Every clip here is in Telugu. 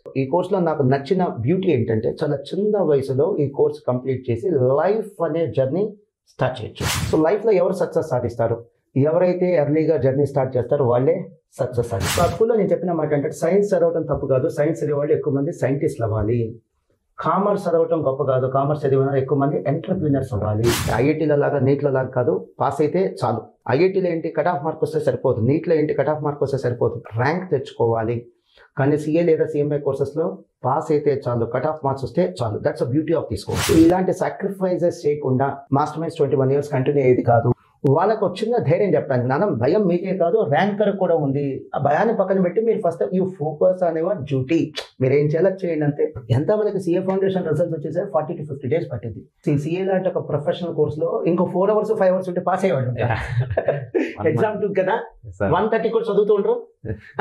ఈ కోర్సులో నాకు నచ్చిన బ్యూటీ ఏంటంటే చాలా చిన్న వయసులో ఈ కోర్స్ కంప్లీట్ చేసి లైఫ్ అనే జర్నీ స్టార్ట్ చేయొచ్చు. సో లైఫ్లో ఎవరు సక్సెస్ సాధిస్తారు? ఎవరైతే ఎర్లీగా జర్నీ స్టార్ట్ చేస్తారో వాళ్ళే సక్సెస్ సాధిస్తారు. ఆ స్కూల్లో నేను చెప్పిన మాట ఏంటంటే సైన్స్ చదవటం తప్పు కాదు, సైన్స్ చదివే వాళ్ళు ఎక్కువ మంది సైంటిస్టులు అవ్వాలి. కామర్స్ చదవటం గొప్ప కాదు, కామర్స్ చదివిన ఎక్కువ మంది ఎంటర్ప్రీనర్స్ అవ్వాలి. ఐఐటీల లాగా నీట్ల లాగా కాదు, పాస్ అయితే చాలు. ఐఐటీలో ఏంటి కట్ ఆఫ్ మార్క్ వస్తే సరిపోదు, నీట్లో ఏంటి కట్ ఆఫ్ మార్క్ వస్తే సరిపోదు, ర్యాంక్ తెచ్చుకోవాలి. కానీ సిఏ లేదా సిఎంఐ కోర్సెస్లో పాస్ అయితే చాలు, కట్ ఆఫ్ మార్క్స్ వస్తే చాలు. That's a beauty of this course. ఇలాంటి సాక్రిఫైజెస్ చేయకుండా మాస్టర్ మైండ్స్ 21 years కంటిన్యూ అయ్యేది కాదు. వాళ్ళకు వచ్చిన ధైర్యం చెప్తాను, నాన్న భయం మీకే కాదు ర్యాంకర్ కూడా ఉంది. ఆ భయాన్ని పక్కన పెట్టి మీరు first you focus on your duty. మీరు ఏం చేయాలో చేయండి అంతే. ఎంత మనకి సిఏ ఫౌండేషన్ రిజల్ట్స్ వచ్చేసరికి 40 to 50 days పట్టింది. సిఏ లాంటి ఒక ప్రొఫెషనల్ కోర్సులో ఇంకో 4 hours 5 hours ఉంటే పాస్ అయ్యేవాడు. ఎగ్జామ్ 2 కదా 130 కూడా చదువుతుండ్రు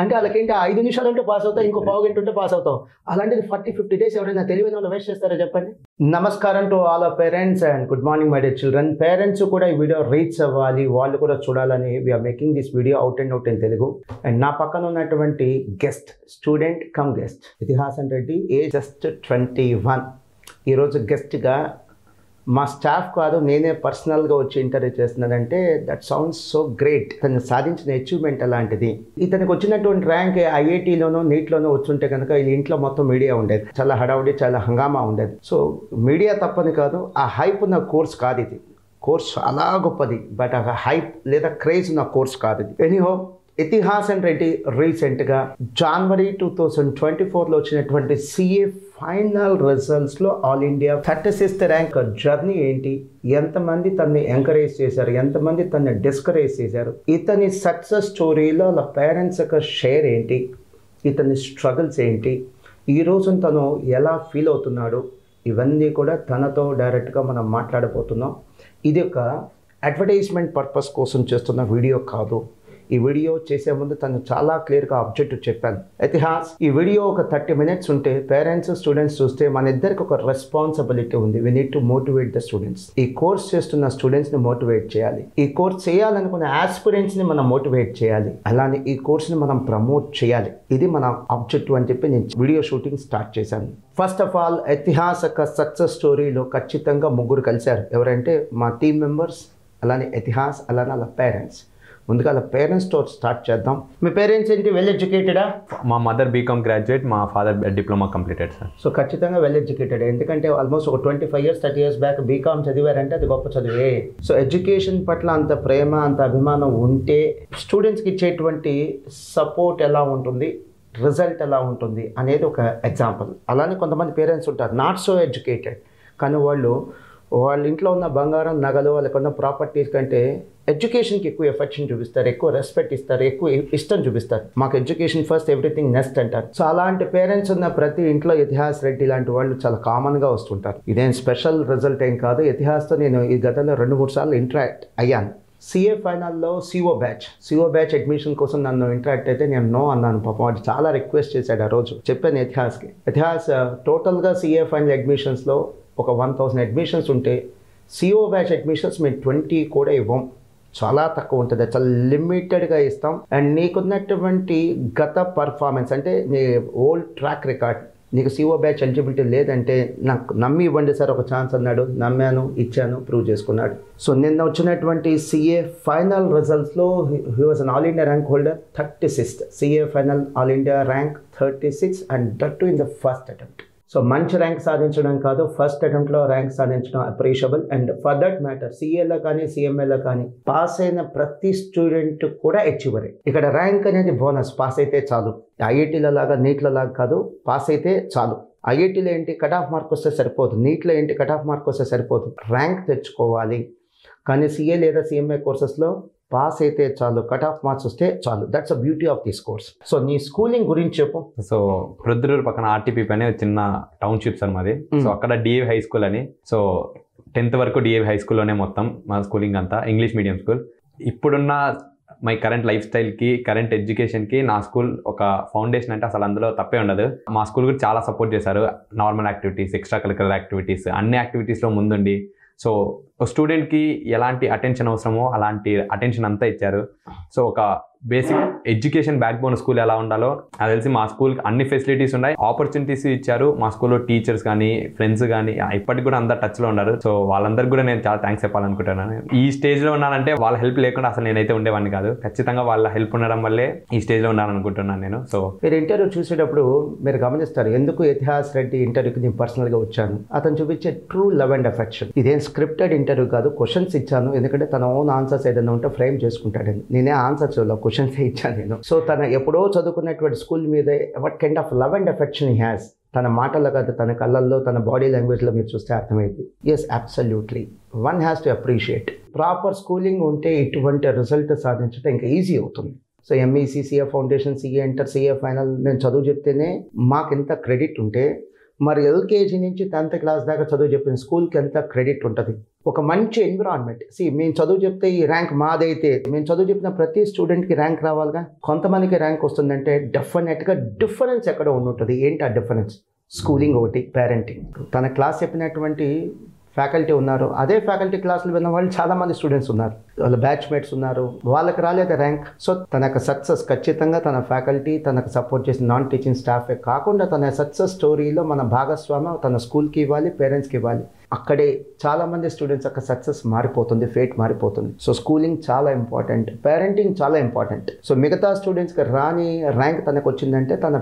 అంటే వాళ్ళకేంటి 5 నిమిషాలు ఉంటే పాస్ అవుతావు, ఇంకో పావు గంట ఉంటే పాస్ అవుతావు. అలాంటిది 40-50 days ఎవరైనా తెలివైన వాళ్ళు వేస్ట్ చేస్తారో చెప్పండి. నమస్కారం to all our parents and good morning my dear children. Parents కూడా ఈ వీడియో రీచ్ అవ్వాలి, వాళ్ళు కూడా చూడాలని we are making this video out and out in Telugu. And నా పక్కన ఉన్నటువంటి guest student come guest Itihasan Reddy, age just 21. ఈరోజు గెస్ట్గా మా స్టాఫ్ కాదు నేనే పర్సనల్గా వచ్చి ఇంటర్వ్యూ చేస్తున్నానంటే దట్ సౌండ్స్ సో గ్రేట్. తను సాధించిన అచీవ్మెంట్ అలాంటిది. ఇతనికి వచ్చినటువంటి ర్యాంక్ ఐఐటీలోనో నీట్లోనో వచ్చుంటే కనుక ఈ ఇంట్లో మొత్తం మీడియా ఉండేది, చాలా హడావుడి చాలా హంగామా ఉండేది. సో మీడియా తప్పని కాదు, ఆ హైప్ ఉన్న కోర్స్ కాదు ఇది. కోర్స్ చాలా గొప్పది, బట్ ఆ హైప్ లేదా క్రేజ్ ఉన్న కోర్స్ కాదు ఇది. ఎనీహో ఇతిహాసన్ రెడ్డి రీసెంట్గా January 2024లో వచ్చినటువంటి సిఏ ఫైనల్ రిజల్ట్స్లో all India 36th rank journey ఏంటి, ఎంతమంది తనని ఎంకరేజ్ చేశారు, ఎంతమంది తనని డిస్కరేజ్ చేశారు, ఇతని సక్సెస్ స్టోరీలో వాళ్ళ పేరెంట్స్ యొక్క షేర్ ఏంటి, ఇతని స్ట్రగుల్స్ ఏంటి, ఈరోజు తను ఎలా ఫీల్ అవుతున్నాడు, ఇవన్నీ కూడా తనతో డైరెక్ట్గా మనం మాట్లాడబోతున్నాం. ఇది ఒక అడ్వర్టైజ్మెంట్ పర్పస్ కోసం చేస్తున్న వీడియో కాదు. ఈ వీడియో చేసే ముందు తను చాలా క్లియర్గా ఆబ్జెక్టివ్ చెప్పాను. ఇతిహాస్ ఈ వీడియో ఒక 30 minutes ఉంటే పేరెంట్స్ స్టూడెంట్స్ చూస్తే మన ఇద్దరికి ఒక రెస్పాన్సిబిలిటీ ఉంది. We need to motivate the students. ఈ కోర్స్ చేస్తున్న స్టూడెంట్స్ని మోటివేట్ చేయాలి, ఈ కోర్స్ చేయాలనుకున్న ఆస్పిరెంట్స్ని మనం మోటివేట్ చేయాలి, అలానే ఈ కోర్స్ని మనం ప్రమోట్ చేయాలి. ఇది మన ఆబ్జెక్టివ్ అని చెప్పి నేను వీడియో షూటింగ్ స్టార్ట్ చేశాను. ఫస్ట్ ఆఫ్ ఆల్ ఇతిహాస్ యొక్క సక్సెస్ స్టోరీలో ఖచ్చితంగా ముగ్గురు కలిశారు. ఎవరంటే మా టీమ్ మెంబర్స్, అలానే ఇతిహాస్, అలానే వాళ్ళ పేరెంట్స్. ముందుగా వాళ్ళ పేరెంట్స్తో స్టార్ట్ చేద్దాం. మీ పేరెంట్స్ ఏంటి, వెల్ ఎడ్యుకేటెడా? మా మదర్ బీకామ్ గ్రాడ్యుయేట్, మా father diploma completed sir. So ఖచ్చితంగా వెల్ ఎడ్యుకేటెడ్, ఎందుకంటే ఆల్మోస్ట్ ఒక 25 years 30 years బ్యాక్ బీకామ్ చదివారంటే అది గొప్ప చదివే. సో ఎడ్యుకేషన్ పట్ల అంత ప్రేమ అంత అభిమానం ఉంటే స్టూడెంట్స్కి ఇచ్చేటువంటి సపోర్ట్ ఎలా ఉంటుంది, రిజల్ట్ ఎలా ఉంటుంది అనేది ఒక ఎగ్జాంపుల్. అలానే కొంతమంది పేరెంట్స్ ఉంటారు నాట్ సో ఎడ్యుకేటెడ్, కానీ వాళ్ళ ఇంట్లో ఉన్న బంగారం నగలు వాళ్ళకు ఉన్న ప్రాపర్టీస్ కంటే ఎడ్యుకేషన్కి ఎక్కువ ఎఫెక్షన్ చూపిస్తారు, ఎక్కువ రెస్పెక్ట్ ఇస్తారు, ఎక్కువ ఇష్టం చూపిస్తారు. మాకు ఎడ్యుకేషన్ ఫస్ట్ ఎవ్రీథింగ్ నెక్స్ట్ అంటారు. సో అలాంటి పేరెంట్స్ ఉన్న ప్రతి ఇంట్లో ఇతిహాస్ రెడ్డి లాంటి వాళ్ళు చాలా కామన్గా వస్తుంటారు. ఇదేం స్పెషల్ రిజల్ట్ ఏం కాదు. ఇతిహాస్తో నేను ఈ గతంలో 2-3 సార్లు ఇంటరాక్ట్ అయ్యాను. సిఏ ఫైనల్లో సిఓ బ్యాచ్ అడ్మిషన్ కోసం నన్ను ఇంటరాక్ట్ అయితే నేను నో అన్నాను. పాపం వాడు చాలా రిక్వెస్ట్ చేశాడు. ఆ రోజు చెప్పాను ఇతిహాస్కి, ఇతిహాస్ టోటల్గా సిఏ ఫైనల్ అడ్మిషన్స్లో ఒక 1000 అడ్మిషన్స్ ఉంటే సిఓ బ్యాచ్ అడ్మిషన్స్ మేము 20 కూడా ఇవ్వం, చాలా తక్కువ ఉంటుంది, చాలా లిమిటెడ్గా ఇస్తాం. అండ్ నీకున్నటువంటి గత పర్ఫార్మెన్స్ అంటే నీ ఓల్డ్ ట్రాక్ రికార్డ్, నీకు సిఓ బ్యాచ్ ఎలిజిబిలిటీ లేదంటే నాకు నమ్మి ఇవ్వండి సార్ ఒక ఛాన్స్ అన్నాడు. నమ్మాను, ఇచ్చాను, ప్రూవ్ చేసుకున్నాడు. సో నిన్న వచ్చినటువంటి సిఏ ఫైనల్ రిజల్ట్స్లో he was an all India rank holder 36th. CA final all India rank 36 and that too in the first attempt. So మంచి ర్యాంక్ సాధించడం కాదు, ఫస్ట్ అటెంప్ట్లో ర్యాంక్ సాధించడం appreciable. And for that matter సిఏలో కానీ సిఎంఏలో కానీ పాస్ అయిన ప్రతి స్టూడెంట్ కూడా అచీవరే. ఇక్కడ ర్యాంక్ అనేది బోనస్, పాస్ అయితే చాలు. ఐఐటీల లాగా నీట్ల లాగా కాదు, పాస్ అయితే చాలు. ఐఐటీలో ఏంటి కట్ ఆఫ్ మార్క్ వస్తే సరిపోదు, నీట్లో ఏంటి కట్ ఆఫ్ మార్క్ వస్తే సరిపోదు, ర్యాంక్ తెచ్చుకోవాలి. కానీ సిఏ లేదా సిఎంఏ కోర్సెస్లో పాస్ అయితే చాలు, కట్ ఆఫ్ మార్క్స్ వస్తే చాలు. That's a beauty of this course. So నీ స్కూలింగ్ గురించి చెప్పు. సో రుద్రూరు పక్కన ఆర్టీపీ పైన చిన్న టౌన్షిప్ సార్ మాది. సో అక్కడ డిఏవి హై స్కూల్ అని. సో 10th వరకు డిఏవి హై స్కూల్లోనే మొత్తం మా స్కూలింగ్ అంతా ఇంగ్లీష్ మీడియం స్కూల్. ఇప్పుడున్న మై కరెంట్ లైఫ్ స్టైల్కి, కరెంట్ ఎడ్యుకేషన్కి నా స్కూల్ ఒక ఫౌండేషన్ అంటే అసలు అందులో తప్పే ఉండదు. మా స్కూల్ కూడా చాలా సపోర్ట్ చేశారు. Normal activities, extra curricular activities, అన్ని యాక్టివిటీస్లో ముందుండి సో స్టూడెంట్కి ఎలాంటి అటెన్షన్ అవసరమో అలాంటి అటెన్షన్ అంతా ఇచ్చారు. సో ఒక basic education back bone school ఎలా ఉండాలో అది తెలిసి మా స్కూల్కి అన్ని ఫెసిలిటీస్ ఉన్నాయి, ఆపర్చునిటీస్ ఇచ్చారు. మా స్కూల్లో టీచర్స్ కానీ ఫ్రెండ్స్ కానీ ఇప్పటికి కూడా అందరు టచ్లో ఉన్నారు. సో వాళ్ళందరికీ కూడా నేను చాలా థ్యాంక్స్ చెప్పాలనుకుంటున్నాను. ఈ స్టేజ్లో ఉన్నానంటే వాళ్ళ హెల్ప్ లేకుండా అసలు నేనైతే ఉండేవాడిని కాదు. ఖచ్చితంగా వాళ్ళ హెల్ప్ ఉండడం వల్లే ఈ స్టేజ్లో ఉన్నాననుకుంటున్నాను నేను. సో మీరు ఇంటర్వ్యూ చూసేటప్పుడు మీరు గమనిస్తారు, ఎందుకు ఇతిహాస్ రెడ్డి ఇంటర్వ్యూకి నేను పర్సనల్గా వచ్చాను. అతను చూపించే ట్రూ లవ్ అండ్ అఫెక్షన్. ఇదేం స్క్రిప్టెడ్ ఇంటర్వ్యూ కాదు, క్వశ్చన్స్ ఇచ్చాను. ఎందుకంటే తన ఓన్ ఆన్సర్స్ ఏదైనా ఉంటే ఫ్రేమ్ చేసుకుంటాడని. నేనే ఆన్సర్స్ క్వశ్చన్స్ ఇచ్చాను నేను. సో తన ఎప్పుడో చదువుకున్నటువంటి స్కూల్ మీద what kind of love and affection he has, తన మాటల్లో కాదు తన కళ్ళల్లో తన బాడీ లాంగ్వేజ్లో మీరు చూస్తే అర్థమైంది. Yes, absolutely one has to appreciate. Proper schooling ఉంటే ఇటువంటి రిజల్ట్ సాధించడం ఇంకా ఈజీ అవుతుంది. So MEC, CA foundation, CA inter, CA final నేను చదువు చెప్తేనే మాకు ఎంత క్రెడిట్ ఉంటే, మరి ఎల్కేజీ నుంచి 10th క్లాస్ దాకా చదువు చెప్పిన స్కూల్కి ఎంత క్రెడిట్ ఉంటుంది. ఒక మంచి ఎన్విరాన్మెంట్. మేము చదువు చెప్తే ఈ ర్యాంక్ మాదైతే, మేము చదువు చెప్పిన ప్రతి స్టూడెంట్కి ర్యాంక్ రావాలిగా. కొంతమందికి ర్యాంక్ వస్తుందంటే డెఫినెట్గా డిఫరెన్స్ ఎక్కడ ఉంటుంది. ఏంటి ఆ డిఫరెన్స్? స్కూలింగ్ ఒకటి, పేరెంటింగ్. తన క్లాస్ చెప్పినటువంటి ఫ్యాకల్టీ ఉన్నారు, అదే ఫ్యాకల్టీ క్లాసులు విన్న వాళ్ళు చాలామంది స్టూడెంట్స్ ఉన్నారు, వాళ్ళ బ్యాచ్మేట్స్ ఉన్నారు, వాళ్ళకి రాలేదు ర్యాంక్. సో తన యొక్క సక్సెస్ ఖచ్చితంగా తన ఫ్యాకల్టీ, తనకు సపోర్ట్ చేసిన నాన్ టీచింగ్ స్టాఫే కాకుండా తన సక్సెస్ స్టోరీలో మన భాగస్వామ్యం తన స్కూల్కి ఇవ్వాలి, పేరెంట్స్కి ఇవ్వాలి. అక్కడే చాలామంది స్టూడెంట్స్ యొక్క సక్సెస్ మారిపోతుంది, ఫేట్ మారిపోతుంది. సో స్కూలింగ్ చాలా ఇంపార్టెంట్, పేరెంటింగ్ చాలా ఇంపార్టెంట్. సో మిగతా స్టూడెంట్స్కి రాని ర్యాంక్ తనకు వచ్చిందంటే తన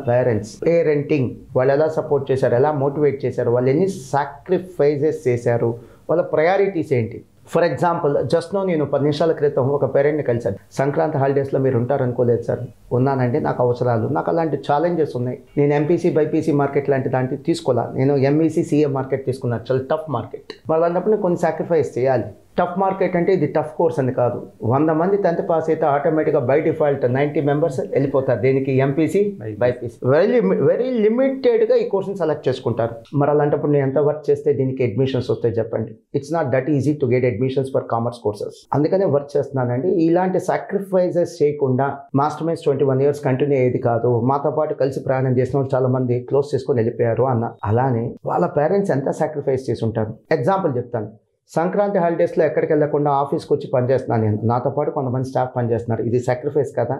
పేరెంటింగ్ వాళ్ళు ఎలా సపోర్ట్ చేశారు, ఎలా మోటివేట్ చేశారు, వాళ్ళు ఎన్ని సాక్రిఫైజెస్ చేశారు, వాళ్ళ ప్రయారిటీస్ ఏంటి. ఫర్ ఎగ్జాంపుల్, జస్ట్ నేను 10 నిమిషాల క్రితం ఒక పేరెంట్ని కలిశాను. సంక్రాంతి హాలిడేస్లో మీరు ఉంటారనుకోలేదు సార్. ఉన్నానంటే నాకు అవసరాలు, నాకు అలాంటి ఛాలెంజెస్ ఉన్నాయి. నేను ఎంపీసీ, బైపీసీ మార్కెట్ లాంటి దాంట్లో తీసుకోవాలా. నేను ఎంఈసీ, సిఏ మార్కెట్ తీసుకున్నాను, చాలా టఫ్ మార్కెట్. వాళ్ళు అన్నప్పుడు నేను కొన్ని సాక్రిఫైస్ చేయాలి. టఫ్ మార్కెట్ అంటే ఇది టఫ్ కోర్స్ అని కాదు. 100 మంది 10th పాస్ అయితే ఆటోమేటిక్గా బై డిఫాల్ట్ 90 మెంబర్స్ వెళ్ళిపోతారు. దేనికి? MPC, BiPC. వెరీ లిమిటెడ్గా ఈ కోర్స్ని సెలెక్ట్ చేసుకుంటారు. మరి అలాంటప్పుడు నేను ఎంత వర్క్ చేస్తే దీనికి అడ్మిషన్స్ వస్తాయి చెప్పండి? It's not that easy to get admissions for commerce courses. అందుకనే వర్క్ చేస్తున్నానండి. ఇలాంటి సాక్రిఫైజెస్ చేయకుండా మాస్టర్ మైండ్స్ 21 years కంటిన్యూ అయ్యేది కాదు. మాతో పాటు కలిసి ప్రయాణం చేసిన వాళ్ళు చాలా మంది క్లోజ్ చేసుకొని వెళ్ళిపోయారు అన్న. అలానే వాళ్ళ పేరెంట్స్ ఎంత సాక్రిఫైస్ చేసి ఉంటారు. ఎగ్జాంపుల్ చెప్తాను. సంక్రాంతి హాలిడేస్లో ఎక్కడికి వెళ్ళకుండా ఆఫీస్కి వచ్చి పనిచేస్తున్నాను నేను, నాతో పాటు కొంతమంది స్టాఫ్ పనిచేస్తున్నారు. ఇది సాక్రిఫైస్ కదా.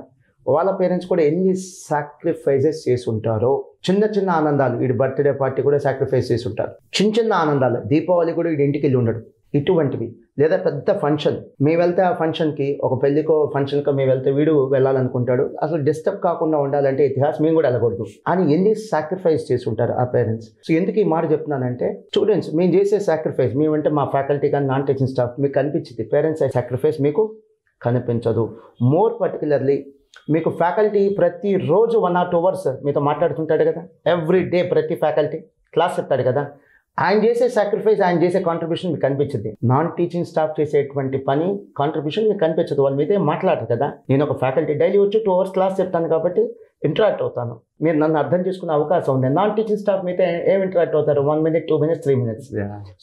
వాళ్ళ పేరెంట్స్ కూడా ఎన్ని సాక్రిఫైజెస్ చేసి ఉంటారో. చిన్న చిన్న ఆనందాలు, వీడి బర్త్డే పార్టీ కూడా సాక్రిఫైస్ చేసి ఉంటారు. చిన్న చిన్న ఆనందాలు, దీపావళి కూడా వీడి ఇంటికి వెళ్ళి ఉండడు, ఇటువంటివి. లేదా పెద్ద ఫంక్షన్, మేము వెళ్తే ఆ ఫంక్షన్కి, ఒక పెళ్లికో ఫంక్షన్కో మేము వెళ్తే వీడు వెళ్ళాలనుకుంటాడు. అసలు డిస్టర్బ్ కాకుండా ఉండాలంటే ఇతిహాస్ మేము కూడా వెళ్ళకూడదు అని ఎన్ని సాక్రిఫైస్ చేసి ఉంటారు ఆ పేరెంట్స్. సో ఎందుకు ఈ మాట చెప్తున్నానంటే, స్టూడెంట్స్ మేము చేసే సాక్రిఫైస్, మేమంటే మా ఫ్యాకల్టీ కానీ నాన్ టీచింగ్ స్టాఫ్ మీకు కనిపించింది, పేరెంట్స్ సాక్రిఫైస్ మీకు కనిపించదు. మోర్ పర్టికులర్లీ మీకు ఫ్యాకల్టీ ప్రతిరోజు 1 or 2 hours మీతో మాట్లాడుతుంటాడు కదా, ఎవ్రీ డే ప్రతి ఫ్యాకల్టీ క్లాస్ చెప్తాడు కదా. ఆయన చేసే సాక్రిఫైస్, ఆయన చేసే కాంట్రిబ్యూషన్ మీకు కనిపించింది. నాన్ టీచింగ్ స్టాఫ్ చేసేటువంటి పని కాంట్రిబ్యూషన్ మీకు కనిపించదు. వాళ్ళ మీదే మాట్లాడరు కదా. నేను ఒక ఫ్యాకల్టీ డైలీ వచ్చి 2 hours క్లాస్ చెప్తాను కాబట్టి ఇంటరాక్ట్ అవుతాను. మీరు నన్ను అర్థం చేసుకునే అవకాశం ఉంది. నాన్ టీచింగ్ స్టాఫ్ మీతో ఏం ఇంటరాక్ట్ అవుతారు? 1 minute, 2 minutes, 3 minutes.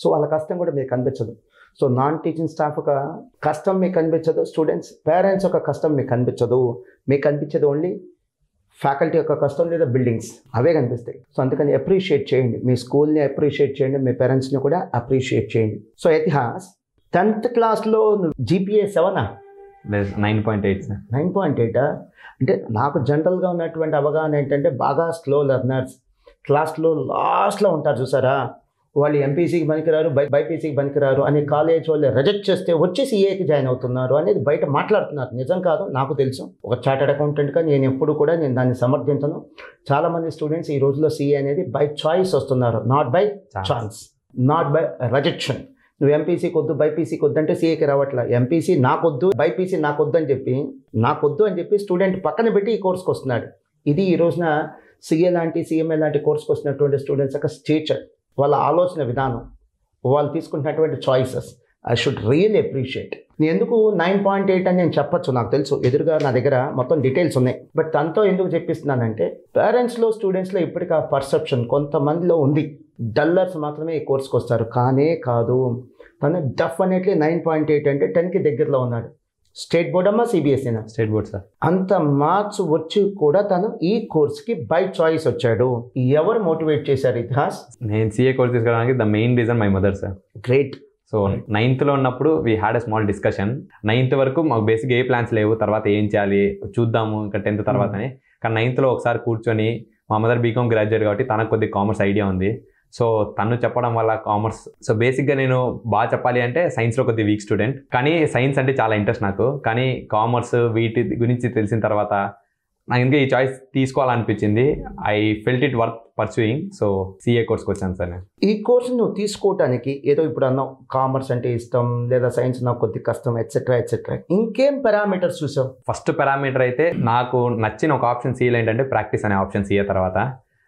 సో వాళ్ళ కష్టం కూడా మీకు కనిపించదు. సో నాన్ టీచింగ్ స్టాఫ్ ఒక కష్టం మీకు కనిపించదు, స్టూడెంట్స్ పేరెంట్స్ ఒక కష్టం మీకు కనిపించదు. మీకు కనిపించేది ఓన్లీ ఫ్యాకల్టీ యొక్క కష్టం లేదా బిల్డింగ్స్, అవే కనిపిస్తాయి. సో అందుకని అప్రిషియేట్ చేయండి, మీ స్కూల్ని అప్రిషియేట్ చేయండి, మీ పేరెంట్స్ని కూడా అప్రిషియేట్ చేయండి. సో ఇతిహాస్ 10th క్లాస్లో జీపీఏ 7 9.8 9.8 అంటే నాకు జనరల్గా ఉన్నటువంటి అవగాహన ఏంటంటే, బాగా స్లో లెర్నర్స్ క్లాస్లో లాస్ట్లో ఉంటారు చూసారా, వాళ్ళు ఎంపీసీకి పనికిరారు, బైపీసీకి పనికిరారు అని కాలేజ్ వాళ్ళు రిజెక్ట్ చేస్తే వచ్చి సీఏకి జాయిన్ అవుతున్నారు అనేది బయట మాట్లాడుతున్నారు. నిజం కాదు, నాకు తెలుసు. ఒక చార్టెడ్ అకౌంటెంట్గా నేను ఎప్పుడు కూడా నేను దాన్ని సమర్థించను. చాలామంది స్టూడెంట్స్ ఈ రోజుల్లో సీఏ అనేది బై చాయిస్ వస్తున్నారు, not by chance, not by rejection. నువ్వు ఎంపీసీకి వద్దు, బైపీసీకి వద్దు అంటే సీఏకి రావట్లా. ఎంపీసీ నాకొద్దు, బైపీసీ నాకొద్దు అని చెప్పి స్టూడెంట్ పక్కన పెట్టి ఈ కోర్స్కి వస్తున్నాడు. ఇది ఈ రోజున సీఏ లాంటి, సిఎంఏ లాంటి కోర్స్కి వస్తున్నటువంటి స్టూడెంట్స్ యొక్క స్టేచర్, వాళ్ళ ఆలోచన విధానం, వాళ్ళు తీసుకుంటున్నటువంటి choices I should really appreciate. నేను ఎందుకు 9.8 అని నేను చెప్పచ్చు, నాకు తెలుసు, ఎదురుగా నా దగ్గర మొత్తం డీటెయిల్స్ ఉన్నాయి. బట్ తనతో ఎందుకు చెప్పిస్తున్నానంటే, పేరెంట్స్లో స్టూడెంట్స్లో ఇప్పటికీ ఆ పర్సెప్షన్ కొంతమందిలో ఉంది. డల్లర్స్ మాత్రమే ఈ కోర్స్కి వస్తారు, కానే కాదు. తను డెఫినెట్లీ 9.8 అంటే 10కి దగ్గరలో ఉన్నాడు. స్టేట్ బోర్డ్ అమ్మా, సిబిఎస్ఈనా? State board sir. అంత మార్క్స్ వచ్చి కూడా తను ఈ కోర్స్కి బై చాయిస్ వచ్చాడు. ఎవరు మోటివేట్ చేశారు ఇతిహాస్? నేను సీఏ కోర్స్ తీసుకోవడానికి the main reason my mother sir. Great. So 9th ఉన్నప్పుడు we had a small discussion. 9th వరకు మాకు బేసిక్ ఏ ప్లాన్స్ లేవు, తర్వాత ఏం చేయాలి చూద్దాము ఇంకా 10th తర్వాతనే. కానీ 9th ఒకసారి కూర్చొని, మా మదర్ బీకామ్ గ్రాడ్యుయేట్ కాబట్టి తనకు కొద్దిగా కామర్స్ ఐడియా ఉంది. సో తను చెప్పడం వల్ల కామర్స్, సో బేసిక్గా నేను బాగా చెప్పాలి అంటే సైన్స్లో కొద్దిగా వీక్ స్టూడెంట్, కానీ సైన్స్ అంటే చాలా ఇంట్రెస్ట్ నాకు. కానీ కామర్స్ వీటి గురించి తెలిసిన తర్వాత నాకు ఇంకా ఈ చాయిస్ తీసుకోవాలనిపించింది. I felt it worth pursuing. So CA కోర్స్కి వచ్చాను సార్ నేను. ఈ కోర్సు నువ్వు తీసుకోవడానికి ఏదో ఇప్పుడు అన్నావు కామర్స్ అంటే ఇష్టం లేదా సైన్స్ నాకు కొద్ది కష్టం ఎట్సెట్రా ఎట్సెట్రా, ఇంకేం పారామీటర్స్ చూసావు? ఫస్ట్ పారామీటర్ అయితే నాకు నచ్చిన ఒక ఆప్షన్ సిఏలో ఏంటంటే ప్రాక్టీస్ అనే ఆప్షన్ సిఏ తర్వాత.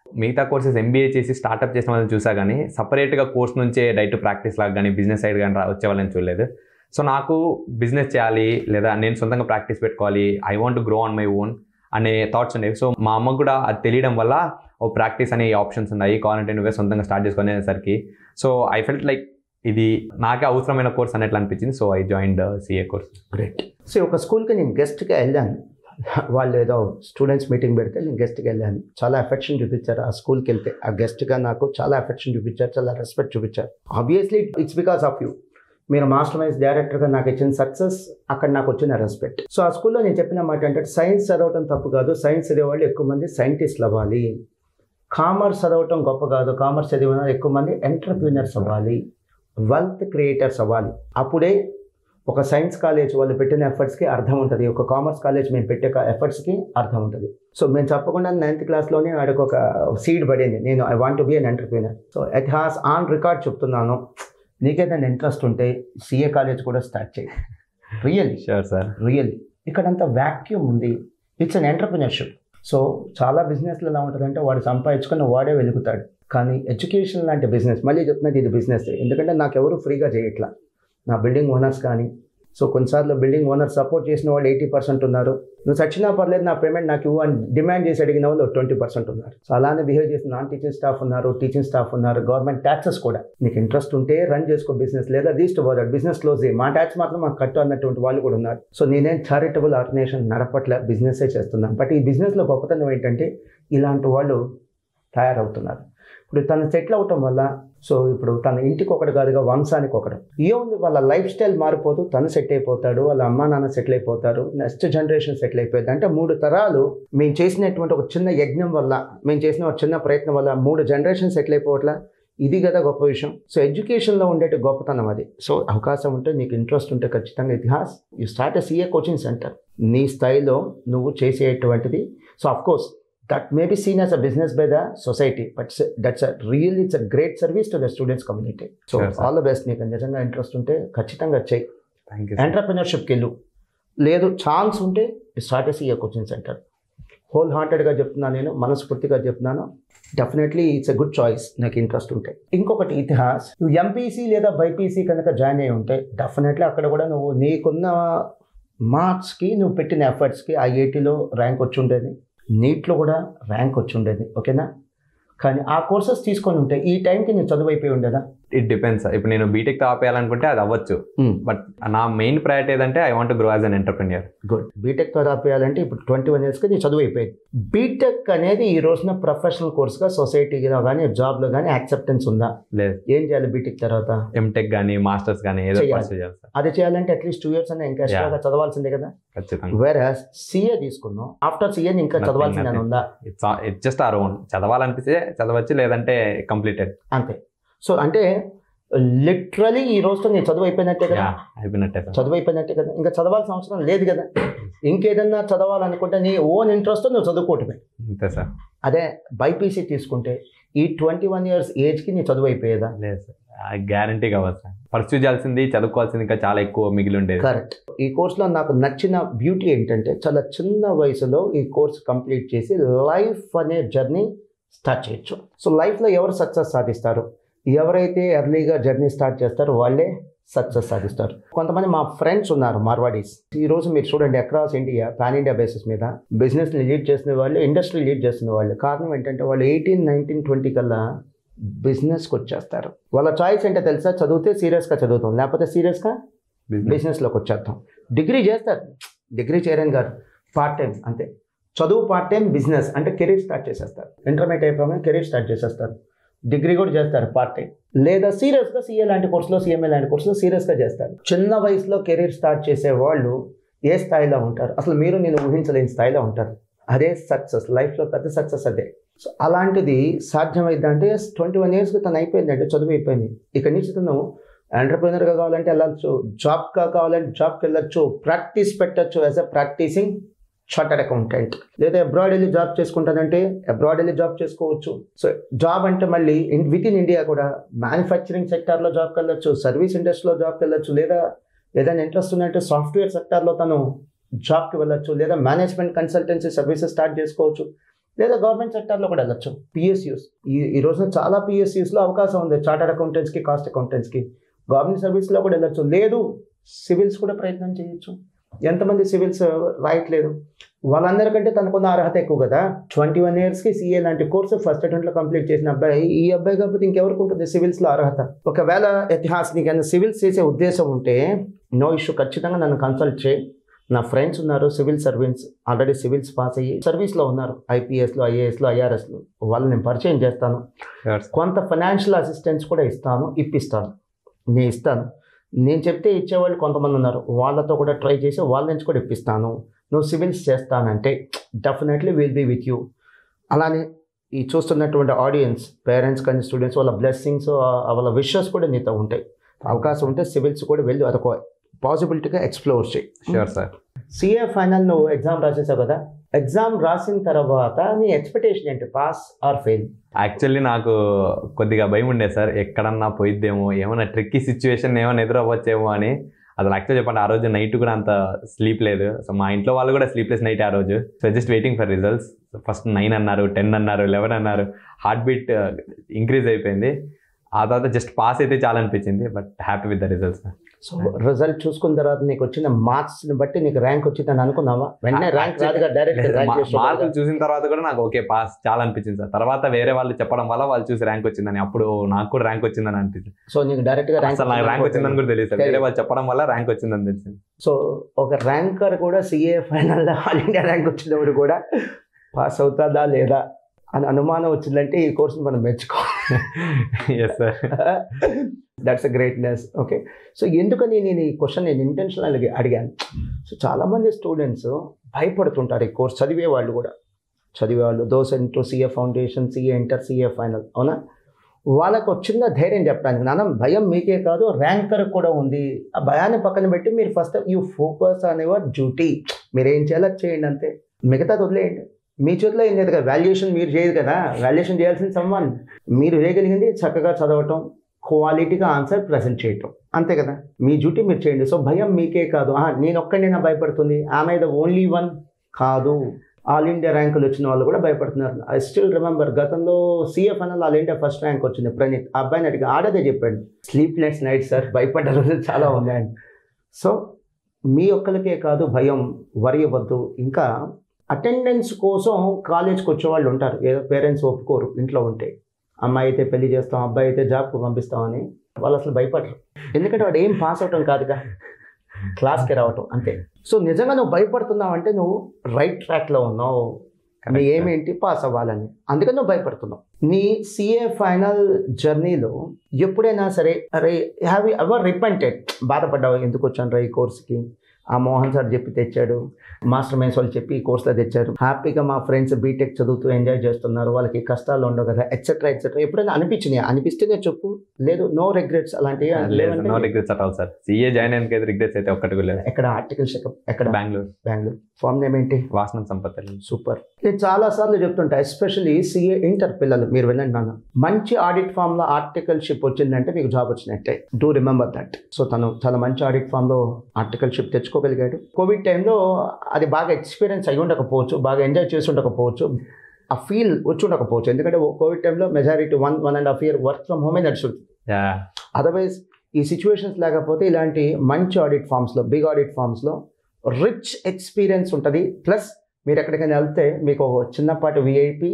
మిగతా కోర్సెస్ ఎంబీఏ చేసి స్టార్ట్అప్ చేసిన వాళ్ళని చూసా, కానీ సపరేట్గా కోర్స్ నుంచే డైరెక్ట్ ప్రాక్టీస్ లాగా కానీ బిజినెస్ సైడ్ కానీ వచ్చే వాళ్ళని చూడలేదు. సో నాకు బిజినెస్ చేయాలి లేదా నేను సొంతంగా ప్రాక్టీస్ పెట్టుకోవాలి, I want to grow on my own అనే థాట్స్ ఉండేవి. సో మా అమ్మకు కూడా అది తెలియడం వల్ల ఓ ప్రాక్టీస్ అనే ఆప్షన్స్ ఉన్నాయి, కావాలంటే నువ్వే సొంతంగా స్టార్ట్ చేసుకునేసరికి సో ఐ ఫెల్ట్ లైక్ ఇది నాకే అవసరమైన కోర్స్ అన్నట్లు అనిపించింది. So I joined CA course. Great. So ఒక స్కూల్కి నేను గెస్ట్గా వెళ్ళాను, వాళ్ళు ఏదో స్టూడెంట్స్ మీటింగ్ పెడితే నేను గెస్ట్కి వెళ్ళాను. చాలా ఎఫెక్షన్ చూపించారు ఆ స్కూల్కి వెళ్తే. ఆ గెస్ట్గా నాకు చాలా ఎఫెక్షన్ చూపించారు, చాలా రెస్పెక్ట్ చూపించారు. Obviously it's because of you. మీరు మాస్టర్ వైజ్ డైరెక్టర్గా నాకు ఇచ్చిన సక్సెస్, అక్కడ నాకు వచ్చిన రెస్పెక్ట్. సో ఆ స్కూల్లో నేను చెప్పిన మాట ఏంటంటే సైన్స్ చదవటం తప్పు కాదు, సైన్స్ చదివే వాళ్ళు ఎక్కువ మంది సైంటిస్టులు అవ్వాలి. కామర్స్ చదవటం గొప్ప కాదు, కామర్స్ చదివిన వాళ్ళు ఎక్కువ మంది ఎంటర్ప్రీనర్స్ అవ్వాలి, వెల్త్ క్రియేటర్స్ అవ్వాలి. అప్పుడే ఒక సైన్స్ కాలేజ్ వాళ్ళు పెట్టిన ఎఫర్ట్స్కి అర్థం ఉంటుంది, ఒక కామర్స్ కాలేజ్ మేము పెట్టే ఎఫర్ట్స్కి అర్థం ఉంటుంది. సో మేము చెప్పకుండా 9th క్లాస్లోనే వాడికి ఒక సీడ్ పడింది, నేను I want to be an entrepreneur. So it has on record చెప్తున్నాను, నీకేదైనా ఇంట్రెస్ట్ ఉంటే సిఏ కాలేజ్ కూడా స్టార్ట్ చేయి. రియల్లీ షూర్ సార్, రియల్లీ ఇక్కడంతా వ్యాక్యూమ్ ఉంది. It's an entrepreneurship. సో చాలా బిజినెస్లు ఎలా ఉంటుందంటే వాడు సంపాదించుకొని వాడే వెలుగుతాడు, కానీ ఎడ్యుకేషన్ లాంటి బిజినెస్, మళ్ళీ చెప్తున్నది ఇది బిజినెస్. ఎందుకంటే నాకు ఎవరు ఫ్రీగా చేయట్లా, నా బిల్డింగ్ ఓనర్స్ కానీ. సో కొన్నిసార్లు బిల్డింగ్ ఓనర్ సపోర్ట్ చేసిన వాళ్ళు 80% ఉన్నారు, నువ్వు సచ్చినా పర్లేదు నా పేమెంట్ నాకు ఇవ్వు అని డిమాండ్ చేసి అడిగిన వాళ్ళు 20% ఉన్నారు. సో అలానే బిహేవ్ చేసిన నాన్ టీచింగ్ స్టాఫ్ ఉన్నారు, టీచింగ్ స్టాఫ్ ఉన్నారు, గవర్నమెంట్ ట్యాక్సెస్ కూడా. నీకు ఇంట్రెస్ట్ ఉంటే రన్ చేసుకో బిజినెస్, లేదా లీస్ట్ పోదాడు బిజినెస్ క్లోజ్ చేయి, మా ట్యాక్స్ మాత్రం మాకు కట్టు అన్నటువంటి వాళ్ళు కూడా ఉన్నారు. సో నేనేం చారిటబుల్ ఆర్గనైజేషన్ నడపట్ల, బిజినెస్సే చేస్తున్నాను. బట్ ఈ బిజినెస్లో గొప్పతనం ఏంటంటే ఇలాంటి వాళ్ళు తయారవుతున్నారు. ఇప్పుడు తను సెటిల్ అవటం వల్ల, సో ఇప్పుడు తన ఇంటికి ఒకటి కాదుగా వంశానికి ఒకడు ఏముంది, వాళ్ళ లైఫ్ స్టైల్ మారిపోతూ తను సెట్ అయిపోతాడు, వాళ్ళ అమ్మా నాన్న సెటిల్ అయిపోతారు, నెక్స్ట్ జనరేషన్ సెటిల్ అయిపోయింది. అంటే 3 తరాలు మేము చేసినటువంటి ఒక చిన్న యజ్ఞం వల్ల, మేము చేసిన ఒక చిన్న ప్రయత్నం వల్ల 3 జనరేషన్ సెటిల్ అయిపోవట్లా. ఇది కదా గొప్ప విషయం. సో ఎడ్యుకేషన్లో ఉండేటి గొప్పతనం అది. సో అవకాశం ఉంటే, నీకు ఇంట్రెస్ట్ ఉంటే ఖచ్చితంగా Itihas you start a CA coaching centre. నీ స్థాయిలో నువ్వు చేసేటువంటిది. So of course that may be seen as a business by the society, but that's a really, it's a great service to the students community. So sure, all the best. నీకు నిజంగా ఇంట్రెస్ట్ ఉంటే ఖచ్చితంగా చెయ్యి, ఎంటర్ప్రినర్షిప్కి వెళ్ళు. లేదు ఛాన్స్ ఉంటే స్టార్ట్ చేసి ఈ కోచింగ్ సెంటర్. హోల్ హార్టెడ్గా చెప్తున్నాను, నేను మనస్ఫూర్తిగా చెప్తున్నాను. Definitely it's a good choice నాకు ఇంట్రెస్ట్ ఉంటే. ఇంకొకటి ఇతిహాస్, నువ్వు ఎంపీసీ లేదా బైపీసీ కనుక జాయిన్ అయ్యి ఉంటే డెఫినెట్లీ అక్కడ కూడా నువ్వు నీకున్న మార్క్స్కి, నువ్వు పెట్టిన ఎఫర్ట్స్కి ఐఐటీలో ర్యాంక్ వచ్చి ఉండేది, నీట్లో కూడా ర్యాంక్ వచ్చి ఉండేది, ఓకేనా? కానీ ఆ కోర్సెస్ తీసుకొని ఉంటే ఈ టైంకి నేను చదువు అయిపోయి ఉండేదా? It depends. ఇప్పుడు నేను బీటెక్ ఆపేయాలనుకుంటే అది అవ్వచ్చు, బట్ నా మెయిన్ ప్రయారిటీ ఏదంటే I want to grow as an entrepreneur. Good. B Tech ఆపేయాలంటే ఇప్పుడు 21 yearsకి నీ చదువు అయిపోయింది. బీటెక్ అనేది ఈ రోజున ప్రొఫెషనల్ కోర్స్గా సొసైటీలో కానీ జాబ్లో కానీ యాక్సెప్టెన్స్ ఉందా? లేదు. ఏం చేయాలి బీటెక్ తర్వాత? ఎంటెక్ కానీ మాస్టర్స్ కానీ ఏదో చేయాలి. అది చేయాలంటే అట్లీస్ట్ 2 years అనే ఇంకా ఎక్స్ట్రాగా చదవాల్సిందే కదా. ఖచ్చితంగా. వేరే సిఏ తీసుకున్నాం, ఆఫ్టర్ సిఏ ఇంకా చదవాల్సిందే ఉందా? It's just your own. చదవాలనిపిస్తే చదవచ్చు, లేదంటే కంప్లీటెడ్ అంతే. సో అంటే లిటరలీ ఈ రోజుతో నేను చదువు అయిపోయినట్టే కదా. అయిపోయినట్టే, చదువు అయిపోయినట్టే కదా, ఇంకా చదవాల్సిన అవసరం లేదు కదా. ఇంకేదన్నా చదవాలనుకుంటే నీ ఓన్ ఇంట్రెస్ట్ నువ్వు చదువుకోవటమే. అంతే సార్. అదే బైపీసీ తీసుకుంటే ఈ 21 years ఏజ్కి నీ చదువు అయిపోయేదా? లేదు సార్, గ్యారంటీ కావాలి సార్. పర్సూ చేయాల్సింది, చదువుకోవాల్సింది ఇంకా చాలా ఎక్కువ మిగిలి ఉండేది. కరెక్ట్. ఈ కోర్సులో నాకు నచ్చిన బ్యూటీ ఏంటంటే చాలా చిన్న వయసులో ఈ కోర్స్ కంప్లీట్ చేసి లైఫ్ అనే జర్నీ స్టార్ట్ చేయొచ్చు. సో లైఫ్లో ఎవరు సక్సెస్ సాధిస్తారు? ఎవరైతే ఎర్లీగా జర్నీ స్టార్ట్ చేస్తారో వాళ్ళే సక్సెస్ సాధిస్తారు. కొంతమంది మా ఫ్రెండ్స్ ఉన్నారు మార్వాడీస్. ఈరోజు మీరు చూడండి across India, pan India basis మీద బిజినెస్ని లీడ్ చేసిన వాళ్ళు, ఇండస్ట్రీ లీడ్ చేస్తున్న వాళ్ళు. కారణం ఏంటంటే వాళ్ళు 18, 19, 20 కల్లా బిజినెస్కి వచ్చేస్తారు. వాళ్ళ చాయిస్ ఏంటో తెలుసా? చదివితే సీరియస్గా చదువుతాం, లేకపోతే సీరియస్గా బిజినెస్లోకి వచ్చేస్తాం. డిగ్రీ చేస్తారు, డిగ్రీ చేయరని కాదు, పార్ట్ టైం అంతే. చదువు పార్ట్ టైం, బిజినెస్ అంటే కెరీర్ స్టార్ట్ చేసేస్తారు. ఇంటర్మీడియట్ అయిపోగానే కెరీర్ స్టార్ట్ చేసేస్తారు. డిగ్రీ కూడా చేస్తారు పార్ట్ టైం, లేదా సీరియస్గా సిఏ లాంటి కోర్సులో సిఎంఏ లాంటి కోర్సులో సీరియస్గా చేస్తారు. చిన్న వయసులో కెరీర్ స్టార్ట్ చేసే వాళ్ళు ఏ స్థాయిలో ఉంటారు, అసలు మీరు నేను ఊహించలేని స్థాయిలో ఉంటారు. అదే సక్సెస్, లైఫ్లో పెద్ద సక్సెస్ అదే. సో అలాంటిది సాధ్యమైందంటే 21 yearsకి తను అయిపోయిందంటే చదువు అయిపోయింది. ఇక్కడి నుంచి తను ఎంటర్ప్రీనర్గా కావాలంటే వెళ్ళచ్చు, జాబ్గా కావాలంటే జాబ్కి వెళ్ళచ్చు, ప్రాక్టీస్ పెట్టచ్చు as a practising chartered accountant, లేదా అబ్రాడ్ వెళ్ళి జాబ్ చేసుకుంటానంటే అబ్రాడ్ వెళ్ళి జాబ్ చేసుకోవచ్చు. సో జాబ్ అంటే మళ్ళీ విత్ ఇన్ ఇండియా కూడా మ్యానుఫ్యాక్చరింగ్ సెక్టార్లో జాబ్కి వెళ్ళచ్చు, సర్వీస్ ఇండస్ట్రీలో జాబ్కి వెళ్ళచ్చు, లేదా ఏదైనా ఇంట్రెస్ట్ ఉందంటే సాఫ్ట్వేర్ సెక్టార్లో తను జాబ్కి వెళ్ళచ్చు, లేదా మేనేజ్మెంట్ కన్సల్టెన్సీ సర్వీసెస్ స్టార్ట్ చేసుకోవచ్చు, లేదా గవర్నమెంట్ సెక్టార్లో కూడా వెళ్ళచ్చు. పిఎస్యూస్ ఈ రోజున చాలా పిఎస్యూస్లో అవకాశం ఉంది, చార్టర్డ్ అకౌంటెంట్స్కి, కాస్ట్ అకౌంటెంట్స్కి. గవర్నమెంట్ సర్వీస్లో కూడా వెళ్ళచ్చు, లేదు సివిల్స్ కూడా ప్రయత్నం చేయొచ్చు. ఎంతమంది సివిల్స్ రాయట్లేదు, వాళ్ళందరికంటే తనకున్న అర్హత ఎక్కువ కదా. 21 yearsకి సిఏ లాంటి కోర్సు ఫస్ట్ అటెంప్ట్లో కంప్లీట్ చేసిన అబ్బాయి, ఈ అబ్బాయి కాకపోతే ఇంకెవరికి ఉంటుంది సివిల్స్లో అర్హత? ఒకవేళ ఇతిహాస్ నీకైనా సివిల్స్ చేసే ఉద్దేశం ఉంటే నో ఇష్యూ, ఖచ్చితంగా నన్ను కన్సల్ట్ చేయి. నా ఫ్రెండ్స్ ఉన్నారు సివిల్ సర్వీన్స్, ఆల్రెడీ సివిల్స్ పాస్ అయ్యి సర్వీస్లో ఉన్నారు, ఐపీఎస్లో, ఐఏఎస్లో, ఐఆర్ఎస్లో. వాళ్ళని నేను పరిచయం చేస్తాను, కొంత ఫైనాన్షియల్ అసిస్టెన్స్ కూడా ఇప్పిస్తాను. నేను ఇస్తాను, నేను చెప్తే ఇచ్చేవాళ్ళు కొంతమంది ఉన్నారు, వాళ్ళతో కూడా ట్రై చేసి వాళ్ళ నుంచి కూడా ఇప్పిస్తాను. నువ్వు సివిల్స్ చేస్తానంటే definitely will be with you. అలానే ఈ చూస్తున్నటువంటి ఆడియన్స్, పేరెంట్స్ కానీ స్టూడెంట్స్, వాళ్ళ బ్లెస్సింగ్స్, వాళ్ళ విషెస్ కూడా నీతో ఉంటాయి. అవకాశం ఉంటే సివిల్స్ కూడా వెళ్ళి అదొక పాసిబిలిటీగా ఎక్స్ప్లోర్ చేయి. Sure sir. సిఏ ఫైనల్ నువ్వు ఎగ్జామ్ రాసేసావు కదా, ఎగ్జామ్ రాసిన తర్వాత నీ ఎక్స్పెక్టేషన్ ఏంటి, పాస్ ఆర్ ఫెయిల్? యాక్చువల్లీ నాకు కొద్దిగా భయం ఉండే సార్, ఎక్కడన్నా పోయిద్దేమో, ఏమైనా ట్రిక్కీ సిచ్యువేషన్ ఏమైనా ఎదురవ్వచ్చేమో అని. అసలు యాక్చువల్ చెప్పండి, ఆ రోజు నైట్ కూడా అంత స్లీప్ లేదు. సో మా ఇంట్లో వాళ్ళు కూడా స్లీప్లెస్ నైట్ ఆ రోజు. So just waiting for results. First 9 అన్నారు, 10 అన్నారు, 11 అన్నారు, హార్ట్ బీట్ ఇంక్రీజ్ అయిపోయింది. ఆ తర్వాత జస్ట్ పాస్ అయితే చాలా అనిపించింది, but happy with the results. So result చూసుకున్న తర్వాత నీకు వచ్చిన మార్క్స్ని బట్టి నీకు ర్యాంక్ వచ్చిందని అనుకున్నావా? వెంటనే ర్యాంక్ రాదుగా, డైరెక్ట్ మార్కులు చూసిన తర్వాత కూడా నాకు ఓకే పాస్ చాలా అనిపించింది సార్. తర్వాత వేరే వాళ్ళు చెప్పడం వల్ల వాళ్ళు చూసి ర్యాంక్ వచ్చిందని, అప్పుడు నాకు కూడా ర్యాంక్ వచ్చిందని అనిపించింది. సో నీకు డైరెక్ట్గా ర్యాంక్, అసలు నాకు ర్యాంక్ వచ్చిందని కూడా తెలియదు సార్, వేరే వాళ్ళు చెప్పడం వల్ల ర్యాంక్ వచ్చిందని తెలిసింది. సో ఒక ర్యాంకర్ కూడా సిఏ ఫైనల్లో ఆల్ ఇండియా ర్యాంక్ వచ్చినప్పుడు కూడా పాస్ అవుతుందా లేదా అని అనుమానం వచ్చిందంటే ఈ కోర్సుని మనం మెచ్చుకోవాలి. Yes sir, that's a greatness. Okay, so ఎందుకని నేను ఈ క్వశ్చన్ నేను ఇంటెన్షనల్ అడిగాను. సో చాలామంది స్టూడెంట్స్ భయపడుతుంటారు ఈ కోర్స్ చదివేవాళ్ళు కూడా, those into CA foundation, CA inter, CA final, అవునా? వాళ్ళకు చిన్న ధైర్యం చెప్పడానికి, నాన్న భయం మీకే కాదు ర్యాంకర్ కూడా ఉంది. ఆ భయాన్ని పక్కన పెట్టి మీరు first you focus on your duty. మీరు ఏం చేయాలో చేయండి అంతే, మిగతాది వదిలేయండి. మీ చేతిలో ఏం లేదు కదా, వాల్యుయేషన్ మీరు చేయదు కదా, వాల్యుయేషన్ చేయాల్సిన సమ్వన్. మీరు చేయగలిగింది చక్కగా చదవటం, క్వాలిటీగా ఆన్సర్ ప్రజెంట్ చేయటం, అంతే కదా. మీ డ్యూటీ మీరు చేయండి. సో భయం మీకే కాదు, నేను ఒక్కడైనా భయపడుతుంది, ఆమె ద ఓన్లీ వన్ కాదు. ఆల్ ఇండియా ర్యాంకులు వచ్చిన వాళ్ళు కూడా భయపడుతున్నారు. ఐ స్టిల్ రిమెంబర్, గతంలో CA final all India first rank వచ్చింది ప్రణీత్. ఆ అబ్బాయిని అడిగి ఆడదే చెప్పాడు, స్లీప్లెస్ నైట్ సార్, భయపడ్డ రోజులు చాలా ఉన్నాయండి. సో మీ ఒక్కరికే కాదు భయం, వరి అవ్వద్దు. ఇంకా అటెండెన్స్ కోసం కాలేజ్కి వచ్చేవాళ్ళు ఉంటారు, ఏదో పేరెంట్స్ ఒప్పుకోరు ఇంట్లో ఉంటే, అమ్మాయి అయితే పెళ్లి చేస్తాం, అబ్బాయి అయితే జాబ్కి పంపిస్తామని. వాళ్ళు అసలు భయపడరు, ఎందుకంటే వాడు ఏం పాస్ అవటం కాదుగా, క్లాస్కి రావటం అంతే. సో నిజంగా నువ్వు భయపడుతున్నావు అంటే నువ్వు రైట్ ట్రాక్లో ఉన్నావు. నీ ఏమేంటి, పాస్ అవ్వాలని, అందుకని నువ్వు భయపడుతున్నావు. నీ సిఏ ఫైనల్ జర్నీలో ఎప్పుడైనా సరే అరే హ్యావ్ యు ఎవర్ రిపెంటెడ్, బాధపడ్డావు, ఎందుకు వచ్చాను రా ఈ కోర్స్కి, ఆ మోహన్ సార్ చెప్పి తెచ్చాడు, మాస్టర్ మైన్స్ వాళ్ళు చెప్పి ఈ కోర్సులో తెచ్చారు, హ్యాపీగా మా ఫ్రెండ్స్ బీటెక్ చదువుతూ ఎంజాయ్ చేస్తున్నారు, వాళ్ళకి కష్టాలు ఉండవు కదా, ఎట్సెట్రా ఎట్సెట్రా. ఎప్పుడైనా అనిపించినాయి? అనిపిస్తేనే చెప్పు, లేదు నో రిగ్రెట్స్ అలాంటివి? No regrets at all sir. CA join అయిన రిగ్రెట్స్ అయితే ఒక్కటి లేదు. ఎక్కడ ఆర్టికల్ చెకప్, ఎక్కడ? బెంగళూరు. ఫామ్ నేమ్ ఏంటి? వాసనం సంపత్. సూపర్. నేను చాలాసార్లు చెప్తుంటా, ఎస్పెషల్లీ సిఏ ఇంటర్ పిల్లలు మీరు వెళ్ళండి నాన్న, మంచి ఆడిట్ ఫామ్లో ఆర్టికల్షిప్ వచ్చిందంటే మీకు జాబ్ వచ్చినట్టే. Do remember that. సో తను చాలా మంచి ఆడిట్ ఫామ్లో ఆర్టికల్షిప్ తెచ్చుకోగలిగాడు. కోవిడ్ టైంలో అది బాగా ఎక్స్పీరియన్స్ అయి ఉండకపోవచ్చు, బాగా ఎంజాయ్ చేసి ఉండకపోవచ్చు, ఆ ఫీల్ వచ్చి ఉండకపోవచ్చు, ఎందుకంటే కోవిడ్ టైంలో మెజారిటీ 1.5 year వర్క్ ఫ్రమ్ హోమే నడుస్తుంది. అదర్వైజ్ ఈ సిచ్యువేషన్స్ లేకపోతే ఇలాంటి మంచి ఆడిట్ ఫామ్స్లో, బిగ్ ఆడిట్ ఫామ్స్లో రిచ్ ఎక్స్పీరియన్స్ ఉంటుంది. ప్లస్ మీరు ఎక్కడికైనా వెళ్తే మీకు ఒక చిన్నపాటి విఐపి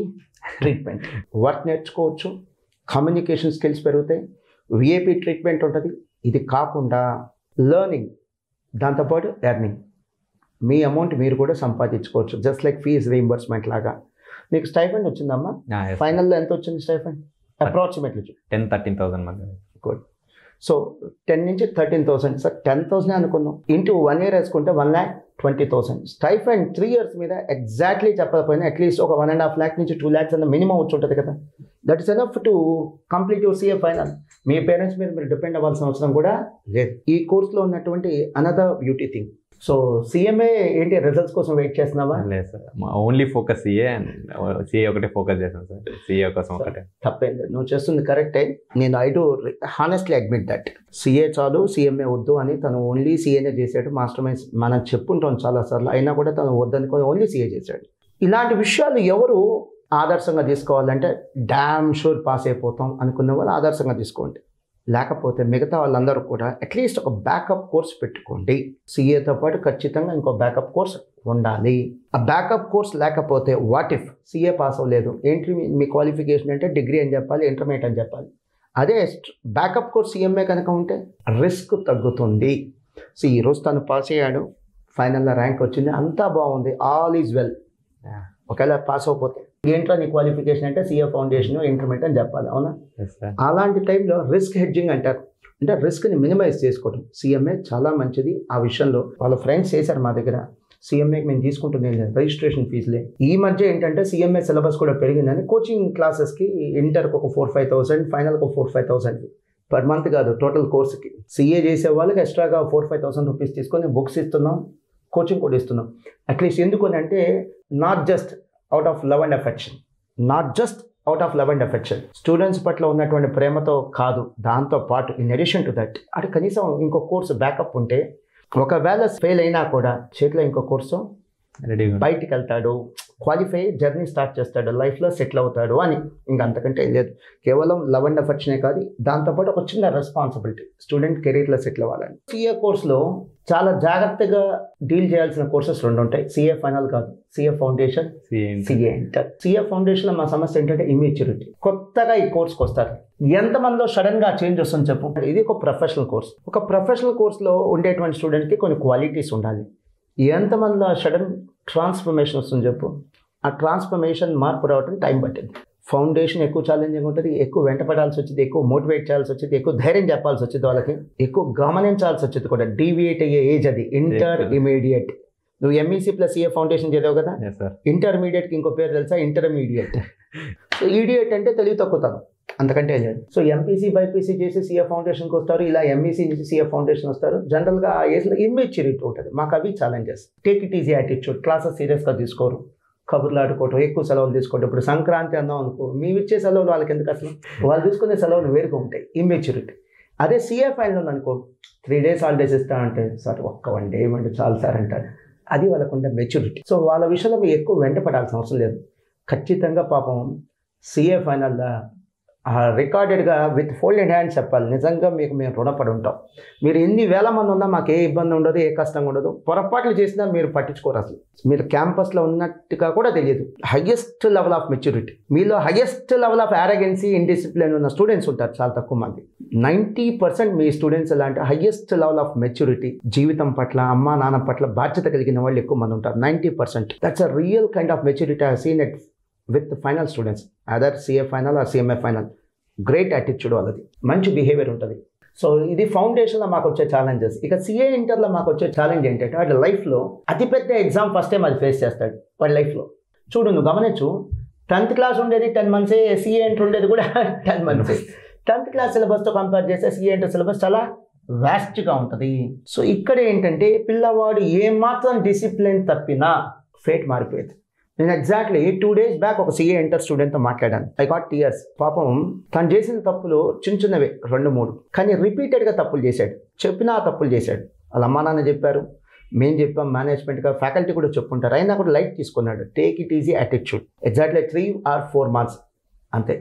ట్రీట్మెంట్, వర్క్ నేర్చుకోవచ్చు, కమ్యూనికేషన్ స్కిల్స్ పెరుగుతాయి, విఐపి ట్రీట్మెంట్ ఉంటుంది. ఇది కాకుండా లెర్నింగ్, దాంతోపాటు ఎర్నింగ్, మీ అమౌంట్ మీరు కూడా సంపాదించుకోవచ్చు, జస్ట్ లైక్ ఫీజ్ రీయింబర్స్మెంట్ లాగా. నీకు స్టైఫండ్ వచ్చిందమ్మా? ఫైనల్లో ఎంత వచ్చింది స్టైఫండ్? అప్రాక్సిమేట్లీ 10,000-13,000 మధ్య. గుడ్. సో 10 నుంచి 13,000 సార్, 10,000 అనుకున్నాం ఇంటూ 1 year వేసుకుంటే 1,20,000. స్టైఫండ్ 3 years మీద ఎగ్జాక్ట్లీ చెప్పకపోయినా అట్లీస్ట్ ఒక 1.5 lakh నుంచి 2 lakhs అన్న మినిమం వచ్చి ఉంటుంది కదా. That is enough to complete your CA final. Me parents మీద మీరు డిపెండ్ అవ్వాల్సిన అవసరం కూడా లేదు. ఈ కోర్సులో ఉన్నటువంటి another beauty thing. So CMA ఏంటి, రిజల్ట్స్ కోసం వెయిట్ చేస్తున్నావా? లేదు sir, only focus CA and CA ఒకటే ఫోకస్ చేస్తాను సార్. CA కోసం ఒకటే. తప్పేం లేదు, నువ్వు చేస్తుంది కరెక్టే. నేను I do honestly admit that. CA చాలు, CMA వద్దు అని తను ఓన్లీ CAనే చేశాడు. మాస్టర్ మైండ్స్ మనం చెప్పుంటాం చాలాసార్లు, అయినా కూడా తను వద్దనుకొని ఓన్లీ CA చేశాడు. ఇలాంటి విషయాలు ఎవరు ఆదర్శంగా తీసుకోవాలంటే డామ్ షూర్ పాస్ అయిపోతాం అనుకున్న వాళ్ళు ఆదర్శంగా తీసుకోండి. లేకపోతే మిగతా వాళ్ళందరూ కూడా అట్లీస్ట్ ఒక బ్యాకప్ కోర్స్ పెట్టుకోండి. CAతో పాటు ఖచ్చితంగా ఇంకో బ్యాకప్ కోర్స్ ఉండాలి. ఆ బ్యాకప్ కోర్స్ లేకపోతే వాట్ ఇఫ్ CA పాస్ అవ్వలేదు, ఏంటి మీ క్వాలిఫికేషన్ అంటే డిగ్రీ అని చెప్పాలి, ఇంటర్మీడియట్ అని చెప్పాలి. అదే బ్యాకప్ కోర్స్ CMA కనుక ఉంటే రిస్క్ తగ్గుతుంది. సో ఈరోజు తను పాస్ అయ్యాడు, ఫైనల్లో ర్యాంక్ వచ్చింది, అంతా బాగుంది, ఆల్ ఈజ్ వెల్. ఒకవేళ పాస్ అవ్వకపోతే ఏంట్రా నీ క్వాలిఫికేషన్ అంటే CA ఫౌండేషన్ ఇంటర్మీడియట్ అని చెప్పాలి, అవునా? అలాంటి టైంలో రిస్క్ హెడ్జింగ్ అంటారు, అంటే రిస్క్ని మినిమైజ్ చేసుకోవడం. CMA చాలా మంచిది ఆ విషయంలో. వాళ్ళ ఫ్రెండ్స్ చేశారు మా దగ్గర, CMAకి మేము తీసుకుంటుంది రిజిస్ట్రేషన్ ఫీజులే. ఈ మధ్య ఏంటంటే CMA సిలబస్ కూడా పెరిగిందని కోచింగ్ క్లాసెస్కి ఇంటర్కి ఒక 4-5,000, ఫైనల్కి ఒక 4-5,000 పర్ మంత్ కాదు, టోటల్ కోర్సుకి. CA చేసే వాళ్ళకి ఎక్స్ట్రాగా 4-5,000 రూపీస్ తీసుకొని బుక్స్ ఇస్తున్నాం, కోచింగ్ కూడా ఇస్తున్నాం. అట్లీస్ట్ ఎందుకని అంటే not just out of love and affection, students పట్ల ఉన్నటువంటి ప్రేమతో కాదు, దాంతో పాటు ఇన్ అడిషన్ టు దట్ అటు కనీసం ఇంకో కోర్సు బ్యాకప్ ఉంటే ఒకవేళ ఫెయిల్ అయినా కూడా చేతిలో ఇంకో కోర్సు బయటికి వెళ్తాడు, క్వాలిఫై జర్నీ స్టార్ట్ చేస్తాడు, లైఫ్లో సెటిల్ అవుతాడు అని. ఇంకా అంతకంటే లేదు. కేవలం లవ్ అండ్ అఫెక్షనే కాదు, దాంతోపాటు ఒక చిన్న రెస్పాన్సిబిలిటీ, స్టూడెంట్ కెరీర్లో సెటిల్ అవ్వాలని. CA కోర్సులో చాలా జాగ్రత్తగా డీల్ చేయాల్సిన కోర్సెస్ 2 ఉంటాయి. CA ఫైనల్ కాదు, CA foundation, CA inter. CA ఫౌండేషన్లో మా సమస్య ఏంటంటే ఇమ్మెచ్యూరిటీ. కొత్తగా ఈ కోర్స్కి వస్తారు, ఎంతమందిలో సడన్గా చేంజ్ వస్తుంది చెప్పు. ఇది ఒక ప్రొఫెషనల్ కోర్స్. ఒక ప్రొఫెషనల్ కోర్సులో ఉండేటువంటి స్టూడెంట్కి కొన్ని క్వాలిటీస్ ఉండాలి. ఎంతమందిలో సడన్ ట్రాన్స్ఫర్మేషన్ వస్తుంది చెప్పు. ఆ ట్రాన్స్ఫర్మేషన్ మార్పు రావడం టైం పట్టింది. ఫౌండేషన్ ఎక్కువ ఛాలెంజింగ్ ఉంటుంది, ఎక్కువ వెంటపడాల్సి వచ్చింది, ఎక్కువ మోటివేట్ చేయాల్సి వచ్చింది, ఎక్కువ ధైర్యం చెప్పాల్సి వచ్చింది, వాళ్ళకి ఎక్కువ గమనించాల్సి వచ్చింది కూడా. డీవియేట్ అయ్యే ఏజ్ అది ఇంటర్మీడియట్. నువ్వు MEC + CA ఫౌండేషన్ చదివావు కదా, ఇంటర్మీడియట్కి ఇంకో పేరు తెలుసా, ఇంటర్మీడియట్. సో ఈడియట్ అంటే తెలివి తక్కువతాను, అంతకంటే లేదు. సో MPC BPC చేసి CA ఫౌండేషన్కి వస్తారు, ఇలా MEC నుంచి CA ఫౌండేషన్ వస్తారు. జనరల్గా ఆ ఏజ్లో ఇమ్మెచ్యూరిటీ ఉంటుంది. మాకు అవి challenges. Take it easy attitude, classes సీరియస్గా తీసుకోరు, కబుర్లు ఆడుకోవటం, ఎక్కువ సెలవులు తీసుకోవటం. ఇప్పుడు సంక్రాంతి అన్నాం అనుకో, మేము ఇచ్చే సెలవులు వాళ్ళకి ఎందుకు అసలు, వాళ్ళు తీసుకునే సెలవులు వేరుగా ఉంటాయి, ఇమ్మెచ్యూరిటీ. అదే CA ఫైనల్ అనుకో, 3 days హాలిడేస్ ఇస్తా అంటే సార్ ఒక్క 1 day ఇవ్వండి చాలు సార్ అంటారు. అది వాళ్ళకు ఉండే మెచ్యూరిటీ. సో వాళ్ళ విషయంలో మీరు ఎక్కువ వెంటపడాల్సిన అవసరం లేదు. ఖచ్చితంగా పాపం CA ఫైనల్లో రికార్డెడ్గా విత్ ఫోల్డెడ్ హ్యాండ్స్ చెప్పాలి, నిజంగా మీకు మేము రుణపడి ఉంటాం. మీరు ఎన్ని వేల మంది ఉన్నా మాకు ఏ ఇబ్బంది ఉండదు, ఏ కష్టంగా ఉండదు. పొరపాట్లు చేసినా మీరు పట్టించుకోరు, అసలు మీరు క్యాంపస్లో ఉన్నట్టుగా కూడా తెలియదు. హయ్యెస్ట్ లెవెల్ ఆఫ్ మెచ్యూరిటీ, మీలో highest level of arrogance, indiscipline ఉన్న స్టూడెంట్స్ ఉంటారు చాలా తక్కువ మంది. 90% మీ స్టూడెంట్స్ అలాంటి హయ్యెస్ట్ లెవెల్ ఆఫ్ మెచ్యూరిటీ, జీవితం పట్ల, అమ్మా నాన్న పట్ల బాధ్యత కలిగిన వాళ్ళు ఎక్కువ మంది ఉంటారు. 90%. That's a real kind of maturity I have seen it with final students, other CA final or CMA final. Great attitude వాళ్ళది, మంచి బిహేవియర్ ఉంటుంది. సో ఇది ఫౌండేషన్లో మాకు వచ్చే ఛాలెంజెస్. ఇక CA ఇంటర్లో మాకు వచ్చే ఛాలెంజ్ ఏంటంటే వాడి లైఫ్లో అతిపెద్ద ఎగ్జామ్ ఫస్ట్ టైం అది ఫేస్ చేస్తాడు వాడి లైఫ్లో. చూడు నువ్వు గమనించు, 10th క్లాస్ ఉండేది 10 months, CA ఇంటర్ ఉండేది కూడా 10 months. 10th క్లాస్ సిలబస్తో కంపేర్ చేస్తే CA ఇంటర్ సిలబస్ చాలా వ్యాస్ట్గా ఉంటుంది. సో ఇక్కడ ఏంటంటే పిల్లవాడు ఏమాత్రం డిసిప్లిన్ తప్పినా ఫేట్ మారిపోయేది. నేను ఎగ్జాక్ట్లీ 2 days బ్యాక్ ఒక CA ఇంటర్ స్టూడెంట్తో మాట్లాడాను. I got tears. పాపం తను చేసిన తప్పులు చిన్నవే 2-3, కానీ రిపీటెడ్గా తప్పులు చేశాడు. చెప్పినా ఆ తప్పులు చేశాడు. వాళ్ళ అమ్మా నాన్న చెప్పారు, మేము చెప్పాం, మేనేజ్మెంట్గా ఫ్యాకల్టీ కూడా చెప్పుకుంటారు, అయినా కూడా లైట్ తీసుకున్నాడు. Take it easy attitude. Exactly 3 or 4 marks అంతే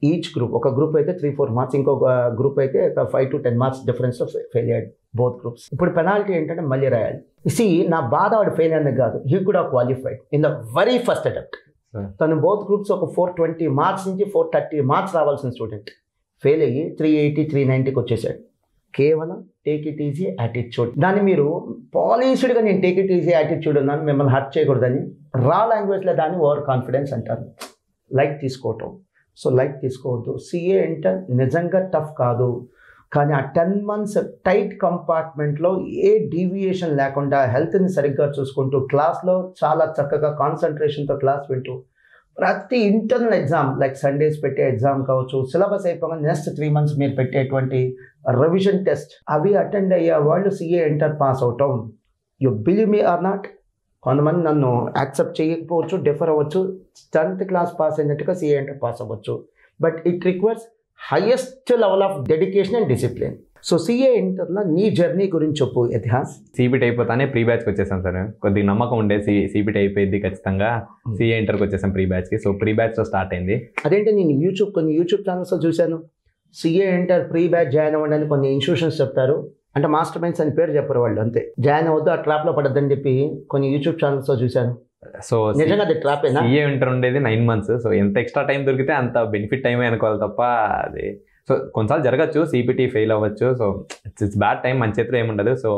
ఈచ్ గ్రూప్. ఒక గ్రూప్ అయితే 3-4 marks, ఇంకొక గ్రూప్ అయితే 5 to 10 marks డిఫరెన్స్లో ఫెయిల్ అయ్యాడు బోత్ గ్రూప్స్. ఇప్పుడు పెనాల్టీ ఏంటంటే మళ్ళీ రాయాలి. నా బాధ వాడు ఫెయిల్ అనేది కాదు, he could have qualified in the very first attempt. తను బోత్ గ్రూప్స్ ఒక 420 marks నుంచి 430 marks రావాల్సిన స్టూడెంట్ ఫెయిల్ అయ్యి 380, 390కి వచ్చేసాడు. కేవలం టేక్ ఇట్ ఈజీ యాటిట్యూడ్. దాన్ని మీరు పాలిష్డ్గా నేను టేక్ ఇట్ ఈజీ యాటిట్యూడ్ ఉన్నాను, మిమ్మల్ని హర్ట్ చేయకూడదని రా లాంగ్వేజ్లో దాన్ని ఓవర్ కాన్ఫిడెన్స్ అంటారు. లైట్ తీసుకోవటం, సో లైట్ తీసుకోవద్దు. సిఏ ఇంటర్ నిజంగా టఫ్ కాదు, కానీ ఆ 10 months టైట్ కంపార్ట్మెంట్లో ఏ డీవియేషన్ లేకుండా హెల్త్ని సరిగ్గా చూసుకుంటూ క్లాస్లో చాలా చక్కగా కాన్సన్ట్రేషన్తో క్లాస్ వింటూ ప్రతి ఇంటర్నల్ ఎగ్జామ్ లైక్ సండేస్ పెట్టే ఎగ్జామ్ కావచ్చు, సిలబస్ అయిపోయిన నెక్స్ట్ 3 months మీరు పెట్టేటువంటి రివిజన్ టెస్ట్ అవి అటెండ్ అయ్యే వాళ్ళు సిఏ ఇంటర్ పాస్ అవటం. You believe me or not, కొంతమంది నన్ను యాక్సెప్ట్ చేయకపోవచ్చు, డిఫర్ అవ్వచ్చు, 10th క్లాస్ పాస్ అయినట్టుగా సిఏ ఇంటర్ పాస్ అవ్వచ్చు. But it requires highest level of dedication and discipline. So CA ఇంటర్లో నీ జర్నీ గురించి చెప్పు ఇతిహాస్. సిబిటి అయిపోతానే ప్రీ బ్యాచ్కి వచ్చేసాను సార్. కొద్దిగా నమ్మకం ఉండే సిబిటి అయిపోయింది ఖచ్చితంగా, సిఏ ఇంటర్కి వచ్చేసాను ప్రీ బ్యాచ్కి. సో ప్రీ బ్యాచ్లో స్టార్ట్ అయింది. అదేంటి నేను కొన్ని యూట్యూబ్ ఛానల్స్లో చూశాను, CA inter pre batch join అవ్వండి అని కొన్ని ఇన్స్టిట్యూషన్స్ చెప్తారు, అంటే మాస్టర్ మైండ్స్ అని పేరు చెప్పరు వాళ్ళు, అంతే జాయిన్ అవ్వద్దు ఆ ట్రాప్లో పడద్దని చెప్పి కొన్ని యూట్యూబ్ ఛానల్స్లో చూశాను. సో నిజంగా అది ట్రాపేనా? సిఏ ఇంటర్ ఉండేది 9 months. సో ఎంత ఎక్స్ట్రా టైం దొరికితే అంత బెనిఫిట్ టైమే అనుకోవాలి తప్ప అది సో కొన్నిసార్లు జరగచ్చు, సిపిటి ఫెయిల్ అవ్వచ్చు. సో ఇట్స్ బ్యాడ్ టైం, మన చేతిలో ఏముండదు. సో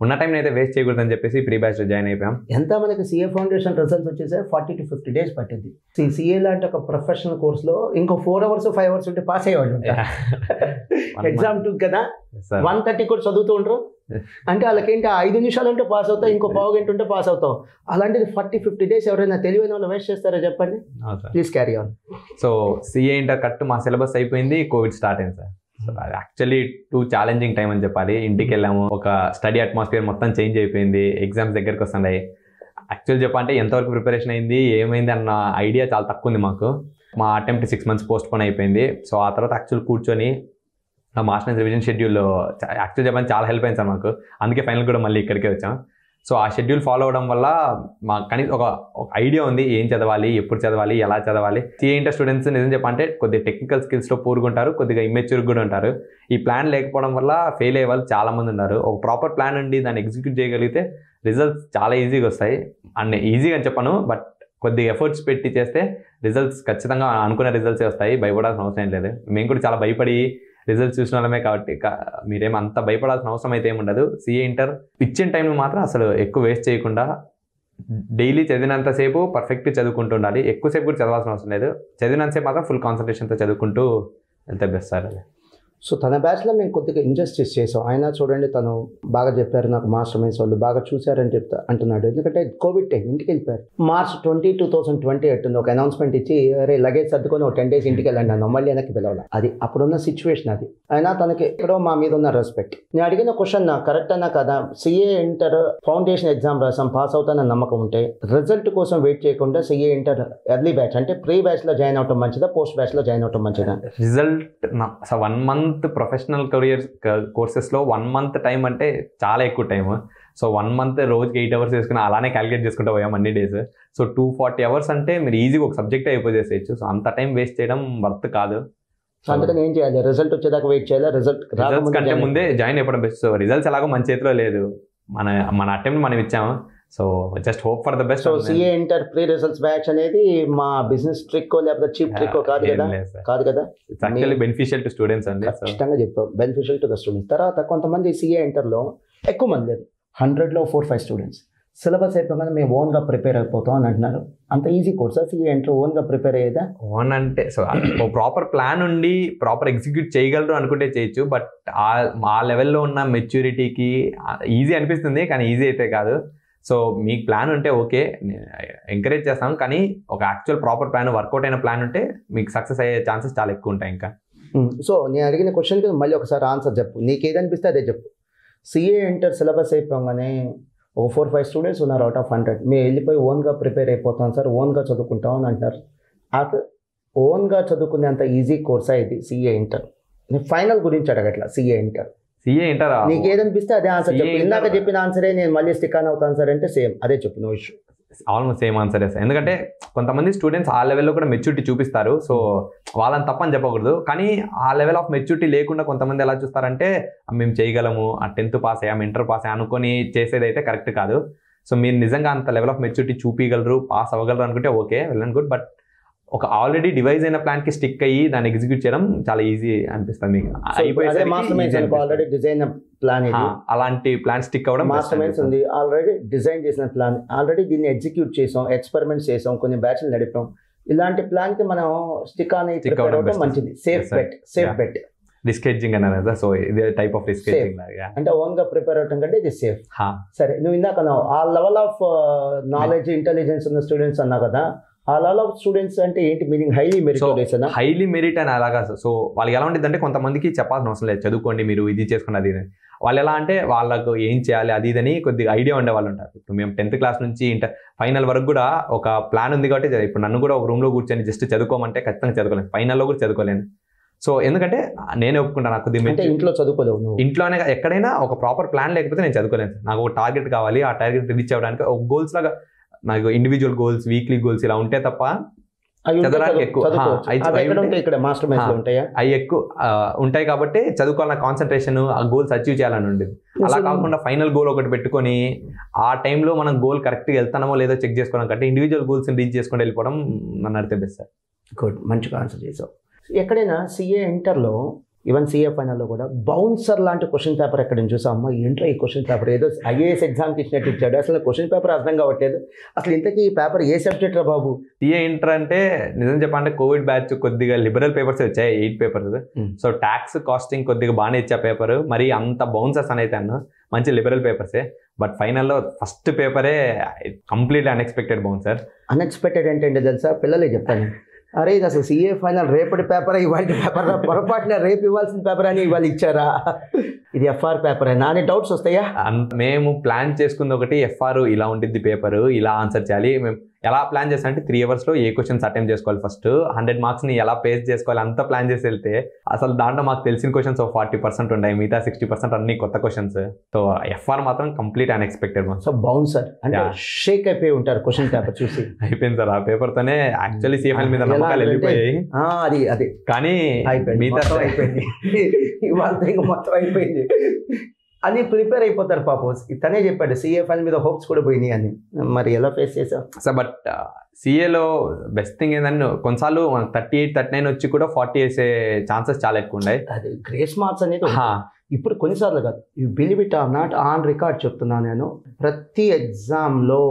ఉన్న టైం అయితే వేస్ట్ చేయకూడదని చెప్పేసి ప్రీ బ్యాచ్లో జాయిన్ అయిపోయాం. ఎంత మనకి సిఏ ఫౌండేషన్ రిజల్ట్స్ వచ్చేసాయి 40 to 50 days పట్టింది. సిఏ లాంటి ఒక ప్రొఫెషనల్ కోర్స్లో ఇంకో 4 hours 5 hours ఉంటే పాస్ అయ్యేవాళ్ళు. ఎగ్జామ్ 2 కదా 1:30 కూడా చదువుతూ ఉంటారు, అంటే వాళ్ళకేంటి 5 నిమిషాలు ఉంటే పాస్ అవుతావు, ఇంకో పావు గంట ఉంటే పాస్ అవుతావు. అలాంటిది 40-50 days ఎవరైనా తెలివైన వాళ్ళు వేస్ట్ చేస్తారో చెప్పండి. Please carry on. So CA inter cut మా సిలబస్ అయిపోయింది, కోవిడ్ స్టార్ట్ అయింది సార్. సో అది యాక్చువల్లీ ఛాలెంజింగ్ టైం అని చెప్పాలి. ఇంటికి వెళ్ళాము, ఒక స్టడీ అట్మాస్ఫియర్ మొత్తం చేంజ్ అయిపోయింది, ఎగ్జామ్స్ దగ్గరికి వస్తున్నాయి. యాక్చువల్ చెప్పాలంటే ఎంతవరకు ప్రిపరేషన్ అయింది ఏమైంది అన్న ఐడియా చాలా తక్కువ ఉంది మాకు. మా అటెంప్ట్ 6 months పోస్ట్ పోన్ అయిపోయింది. సో ఆ తర్వాత యాక్చువల్ కూర్చొని మాస్టర్స్ రివిజన్ షెడ్యూల్లో యాక్చువల్ చెప్పాలని చాలా హెల్ప్ అయింది సార్ మాకు. అందుకే ఫైనల్ కూడా మళ్ళీ ఇక్కడికే వచ్చాం. సో ఆ షెడ్యూల్ ఫాలో అవడం వల్ల మాకు కనీసం ఒక ఐడియా ఉంది, ఏం చదవాలి, ఎప్పుడు చదవాలి, ఎలా చదవాలి. సిఏ ఇంటర్ స్టూడెంట్స్ నిజం చెప్పాలంటే కొద్దిగా టెక్నికల్ స్కిల్స్లో పూర్గుంటారు, కొద్దిగా ఇమ్మెచ్యూర్ కూడా ఉంటారు. ఈ ప్లాన్ లేకపోవడం వల్ల ఫెయిల్ అయ్యే వాళ్ళు చాలా మంది ఉన్నారు. ఒక ప్రాపర్ ప్లాన్ ఉండి దాన్ని ఎగ్జిక్యూట్ చేయగలిగితే రిజల్ట్స్ చాలా ఈజీగా వస్తాయి. అండ్ ఈజీగా అని చెప్పను, బట్ కొద్దిగా ఎఫర్ట్స్ పెట్టి చేస్తే రిజల్ట్స్ ఖచ్చితంగా అనుకునే రిజల్ట్సే వస్తాయి. భయపడాల్సిన అవసరం లేదు. మేము కూడా చాలా భయపడి రిజల్ట్స్ చూసిన వాళ్ళమే కాబట్టి మీరేం అంత భయపడాల్సిన అవసరం అయితే ఏముండదు. సిఏ ఇంటర్ ఇచ్చిన టైంలో మాత్రం అసలు ఎక్కువ వేస్ట్ చేయకుండా డైలీ చదివినంతసేపు పర్ఫెక్ట్ చదువుకుంటూ ఉండాలి. ఎక్కువసేపు కూడా చదవాల్సిన అవసరం లేదు, చదివినంతసేపు మాత్రం ఫుల్ కాన్సన్ట్రేషన్తో చదువుకుంటూ వెళ్తే బెస్ట్ సార్. అది సో తన బ్యాచ్లో మేము కొద్దిగా ఇంజస్టిస్ చేసాం. ఆయన చూడండి తను బాగా చెప్పారు, నాకు మాస్టర్ మైండ్స్ వాళ్ళు బాగా చూశారని అంటున్నాడు. ఎందుకంటే కోవిడ్ టైం ఇంటికి వెళ్ళిపోయారు. March 20, 2020 అట్టుంది ఒక అనౌన్స్మెంట్ ఇచ్చి అరే లగేజ్ సర్దుకొని ఒక 10 days ఇంటికి వెళ్ళండి అన్న, మళ్ళీ వెనక్కి పిలవాలి. అది అప్పుడున్న సిచ్యువేషన్ అది. అయినా తనకి ఎక్కడో మా మీద ఉన్న రెస్పెక్ట్. నేను అడిగిన క్వశ్చన్ నాకు కరెక్ట్ అన్నా కదా, సిఏ ఇంటర్ ఫౌండేషన్ ఎగ్జామ్ రాసాం, పాస్ అవుతానని నమ్మకం ఉంటే రిజల్ట్ కోసం వెయిట్ చేయకుండా సిఏ ఇంటర్ ఎర్లీ బ్యాచ్ అంటే ప్రీ బ్యాచ్లో జాయిన్ అవటం మంచిదా, పోస్ట్ బ్యాచ్లో జాయిన్ అవటం మంచిదా? రిజల్ట్ 1 month ప్రొఫెషనల్ కెరియర్ కోర్సెస్లో 1 month టైం అంటే చాలా ఎక్కువ టైం. సో 1 month రోజుకి 8 hours వేసుకుని అలానే క్యాలిక్యులేట్ చేసుకుంటూ పోయాం అన్ని డేస్. సో 240 hours అంటే మీరు ఈజీగా ఒక సబ్జెక్ట్ అయిపోయేసేయచ్చు. సో అంత టైం వేస్ట్ చేయడం వర్త్ కాదు. అందుకని ఏం చేయాలి, రిజల్ట్ వచ్చేదాకా వెయిట్ చేయాలి. రిజల్ట్ కంటే ముందే జాయిన్ అయిపోవడం బెస్ట్. సో రిజల్ట్స్ ఎలాగో మన చేతిలో లేదు, మన అటెంప్ట్ మనం ఇచ్చాము. So just hope for the best. So CA inter pre results batch అనేది మా బిజినెస్ ట్రిక్ లేకపోతే చీప్ ట్రిక్ కాదు కదా, కాదు కదా. It's actually beneficial to students అండి. ఖచ్చితంగా చెప్పాం, బెనిఫిషియల్ టు ద స్టూడెంట్స్. తర్వాత కొంతమంది సిఏ ఇంటర్లో ఎక్కువ మంది లేదు, 100లో 4-5 స్టూడెంట్స్ సిలబస్ అయిపోగానే మేము ఓన్గా ప్రిపేర్ అయిపోతాం అని అంటున్నారు. అంత ఈజీ కోర్సా సిఏ ఇంటర్ ఓన్గా ప్రిపేర్ అయ్యేదా? ఓన్ అంటే సో ప్రాపర్ ప్లాన్ ఉండి ప్రాపర్ ఎగ్జిక్యూట్ చేయగలరు అనుకుంటే చేయొచ్చు. బట్ ఆ లెవెల్లో ఉన్న మెచ్యూరిటీకి ఈజీ అనిపిస్తుంది, కానీ ఈజీ అయితే కాదు. సో మీకు ప్లాన్ ఉంటే ఓకే, ఎంకరేజ్ చేస్తాం, కానీ ఒక యాక్చువల్ ప్రాపర్ ప్లాన్, వర్కౌట్ అయిన ప్లాన్ ఉంటే మీకు సక్సెస్ అయ్యే ఛాన్సెస్ చాలా ఎక్కువ ఉంటాయి. ఇంకా సో నేను అడిగిన క్వశ్చన్కి మళ్ళీ ఒకసారి ఆన్సర్ చెప్పు, నీకేదనిపిస్తే అదే చెప్పు. సిఏ ఇంటర్ సిలబస్ అయిపోగానే ఒక 4-5 స్టూడెంట్స్ ఉన్నారు అవుట్ ఆఫ్ 100, మేము వెళ్ళిపోయి ఓన్గా ప్రిపేర్ అయిపోతాం సార్, ఓన్గా చదువుకుంటాం అని అంటారు. అటు ఓన్గా చదువుకునేంత ఈజీ కోర్సా ఇది సిఏ ఇంటర్? నేను ఫైనల్ గురించి అడగట్లా, సిఏ ఇంటర్ నీకు ఏదనిపిస్తే అదే ఆన్సర్ చెప్పు. ఇందాక చెప్పిన ఆన్సరే నేను మళ్ళీ స్టిక్ ఆన్ అవుతాను సార్ అంటే సేమ్ అదే చెప్పు, no issue. Almost same answer. ఎందుకంటే కొంతమంది స్టూడెంట్స్ ఆ లెవెల్లో కూడా మెచ్యూరిటీ చూపిస్తారు. సో వాళ్ళని తప్పని చెప్పకూడదు, కానీ ఆ లెవెల్ ఆఫ్ మెచ్యూరిటీ లేకుండా కొంతమంది ఎలా చూస్తారంటే మేము చేయగలము, ఆ 10th పాస్ అయ్యాము, ఇంటర్ పాస్ అయ్యా అనుకొని చేసేది అయితే కరెక్ట్ కాదు. సో మీరు నిజంగా అంత లెవెల్ ఆఫ్ మెచ్యూరిటీ చూపించగలరు, పాస్ అవ్వగలరు అనుకుంటే okay, well and good. But ఒక ఆల్రెడీ డివైజ్ అయిన ప్లాన్ కి స్టిక్ అయ్యి దాన్ని ఎగ్జిక్యూట్ చేయడం చాలా ఈజీ అనిపిస్తుంది మీకు. అలాంటి ప్లాన్ స్టిక్ అవ్వడం మాస్టర్ మైండ్స్ ఉంది, ఆల్రెడీ డిజైన్ చేసిన ప్లాన్, ఆల్రెడీ దీన్ని ఎగ్జిక్యూట్ చేసాం, ఎక్స్పెరిమెంట్స్ చేసాం, కొన్ని బ్యాచ్లు నడిపాం, ఇలాంటి ప్లాన్ కి మనం stick on Stick prepare on అవడం best. మంచిది. Safe Yes, sir. Bet, safe Yeah. Bet. Risk hedging అన్నారు కదా, సో ఇదే టైప్ ఆఫ్ రిస్క్ హెడ్జింగ్ లాగా. అంటే ఓన్ గా ప్రిపేర్ అవడం కంటే ఇది సేఫ్. సరే, నువ్వు ఇందాక ఆ లెవెల్ ఆఫ్ నాలెడ్జ్ ఇంటెలిజెన్స్ ఉన్న స్టూడెంట్స్ అన్నా కదా, ఆ లెవెల్ ఆఫ్ స్టూడెంట్స్ అంటే ఏంటి మీనింగ్? హైలీ మెరిటోరియస్ అన్న? హైలీ మెరిట్ అని అలాగా. సో వాళ్ళకి ఎలా ఉంటుంది అంటే, కొంతమందికి చెప్పాల్సిన అవసరం లేదు, చదువుకోండి మీరు, ఇది చేసుకోండి అది ఇది. వాళ్ళు ఎలా అంటే వాళ్ళకు ఏం చేయాలి అది ఇదని కొద్దిగా ఐడియా ఉండే వాళ్ళు ఉంటారు. ఇప్పుడు మేము 10th క్లాస్ నుంచి ఫైనల్ వరకు కూడా ఒక ప్లాన్ ఉంది కాబట్టి, ఇప్పుడు నన్ను కూడా ఒక రూమ్లో కూర్చొని జస్ట్ చదువుకోమంటే ఖచ్చితంగా చదువుకోలేను, ఫైనల్లో కూడా చదువుకోలేను. సో ఎందుకంటే నేను ఒప్పుకుంటాను, నాకు అంటే ఇంట్లో చదువుకోలేవు, ఇంట్లోనే ఎక్కడైనా ఒక ప్రాపర్ ప్లాన్ లేకపోతే నేను చదువుకోలేను. నాకు ఒక టార్గెట్ కావాలి, ఆ టార్గెట్ రీచ్ అవ్వడానికి ఒక గోల్స్ లాగా నాకు ఇండివిజువల్ గోల్స్, వీక్లీ గోల్స్ ఇలా ఉంటే తప్ప చదవడానికి ఎక్కువ అవి ఎక్కువ ఉంటాయి కాబట్టి చదువుకోవాలన్న కాన్సన్ట్రేషన్, ఆ గోల్స్ అచీవ్ చేయాలని ఉండేది. అలా కాకుండా ఫైనల్ గోల్ ఒకటి పెట్టుకొని ఆ టైంలో మనం గోల్ కరెక్ట్గా వెళ్తామో లేదో చెక్ చేసుకోవడం కంటే ఇండివిజువల్ గోల్స్ రీచ్ చేసుకుంటూ వెళ్ళిపోవడం నన్ను అడితే బెస్ట్ సార్. గుడ్, మంచిగా ఆన్సర్ చేసావు. ఎక్కడైనా సిఏ ఇంటర్లో, ఈవెన్ సిఏ ఫైనల్లో కూడా బౌన్సర్ లాంటి క్వశ్చన్ పేపర్ ఎక్కడైనా చూసాం, అమ్మ ఏంటో ఈ క్వశ్చన్ పేపర్ ఏదో ఐఏఎస్ ఎగ్జామ్కి ఇచ్చినట్టు ఇచ్చాడు, అసలు క్వశ్చన్ పేపర్ అర్థం కావట్లేదు, అసలు ఇంతకీ ఈ పేపర్ ఏ సబ్జెక్ట్ రా బాబు? సిఏ ఇంటర్ అంటే నిజం చెప్పాలంటే కోవిడ్ బ్యాచ్ కొద్దిగా లిబరల్ పేపర్స్ వచ్చాయి, 8 పేపర్స్. సో ట్యాక్స్ కాస్టింగ్ కొద్దిగా బాగానే ఇచ్చా పేపర్, మరి అంత బౌన్సర్స్ అని అయితే అన్న మంచి లిబరల్ పేపర్సే. బట్ ఫైనల్లో ఫస్ట్ పేపరే కంప్లీట్ అన్ఎక్స్పెక్టెడ్ బౌన్సర్. అన్ఎక్స్పెక్టెడ్ ఏంటంటే తెలుసా, పిల్లలే చెప్తాను, అరే ఇది అసలు సిఏ ఫైనల్ రేపటి పేపర్, ఇవాళ పేపర్, పొరపాటున రేపు ఇవ్వాల్సిన పేపర్ అని ఇవాళ ఇచ్చారా, ఇది ఎఫ్ఆర్ పేపర్ అయినా అని డౌట్స్ వస్తాయా? మేము ప్లాన్ చేసుకుంది ఒకటి, ఎఫ్ఆర్ ఇలా ఉంటుంది పేపర్, ఇలా ఆన్సర్ చేయాలి. మేము ఎలా ప్లాన్ చేస్తాం అంటే 3 అవర్స్లో ఏ క్వశ్చన్స్ అటెంప్ట్ చేసుకోవాలి, ఫస్ట్ 100 మార్క్స్ని ఎలా పేస్ చేసుకోవాలి అంతా ప్లాన్ చేసి వెళ్తే అసలు దాంట్లో మాకు తెలిసిన క్వశ్చన్స్ 40% ఉన్నాయి, మిగతా 60% అన్ని కొత్త క్వశ్చన్స్. సో ఎఫ్ఆర్ మాత్రం కంప్లీట్ అన్ఎక్స్పెక్టెడ్. సో బౌన్సర్ అంటే షేక్ అయిపోయి ఉంటారు క్వశ్చన్ పేపర్ చూసి. అయిపోయింది సార్, ఆ పేపర్ తోనే యాక్చువల్లీ సిఎఫ్ఎల్ మీద నమ్మకాలు వెళ్ళిపోయాయి. అది కానీ మిగతా అయిపోయింది, ఇవాళ మొత్తం అయిపోయింది అని ప్రిపేర్ అయిపోతారు పాపం. తనే చెప్పాడు సిఏఫ్ఎల్ మీద హోప్స్ కూడా పోయినాయి అని. మరి ఎలా ఫేస్ చేసావు సార్? బట్ సిఏలో బెస్ట్ థింగ్ ఏంటంటే కొన్నిసార్లు 38, 39 వచ్చి కూడా 40 వేసే ఛాన్సెస్ చాలా ఎక్కువ ఉన్నాయి. అది గ్రేస్ మార్క్స్ అనేది ఇప్పుడు కొన్నిసార్లు కాదు, you believe it or not, on record చెప్తున్నాను నేను, ప్రతి ఎగ్జామ్లో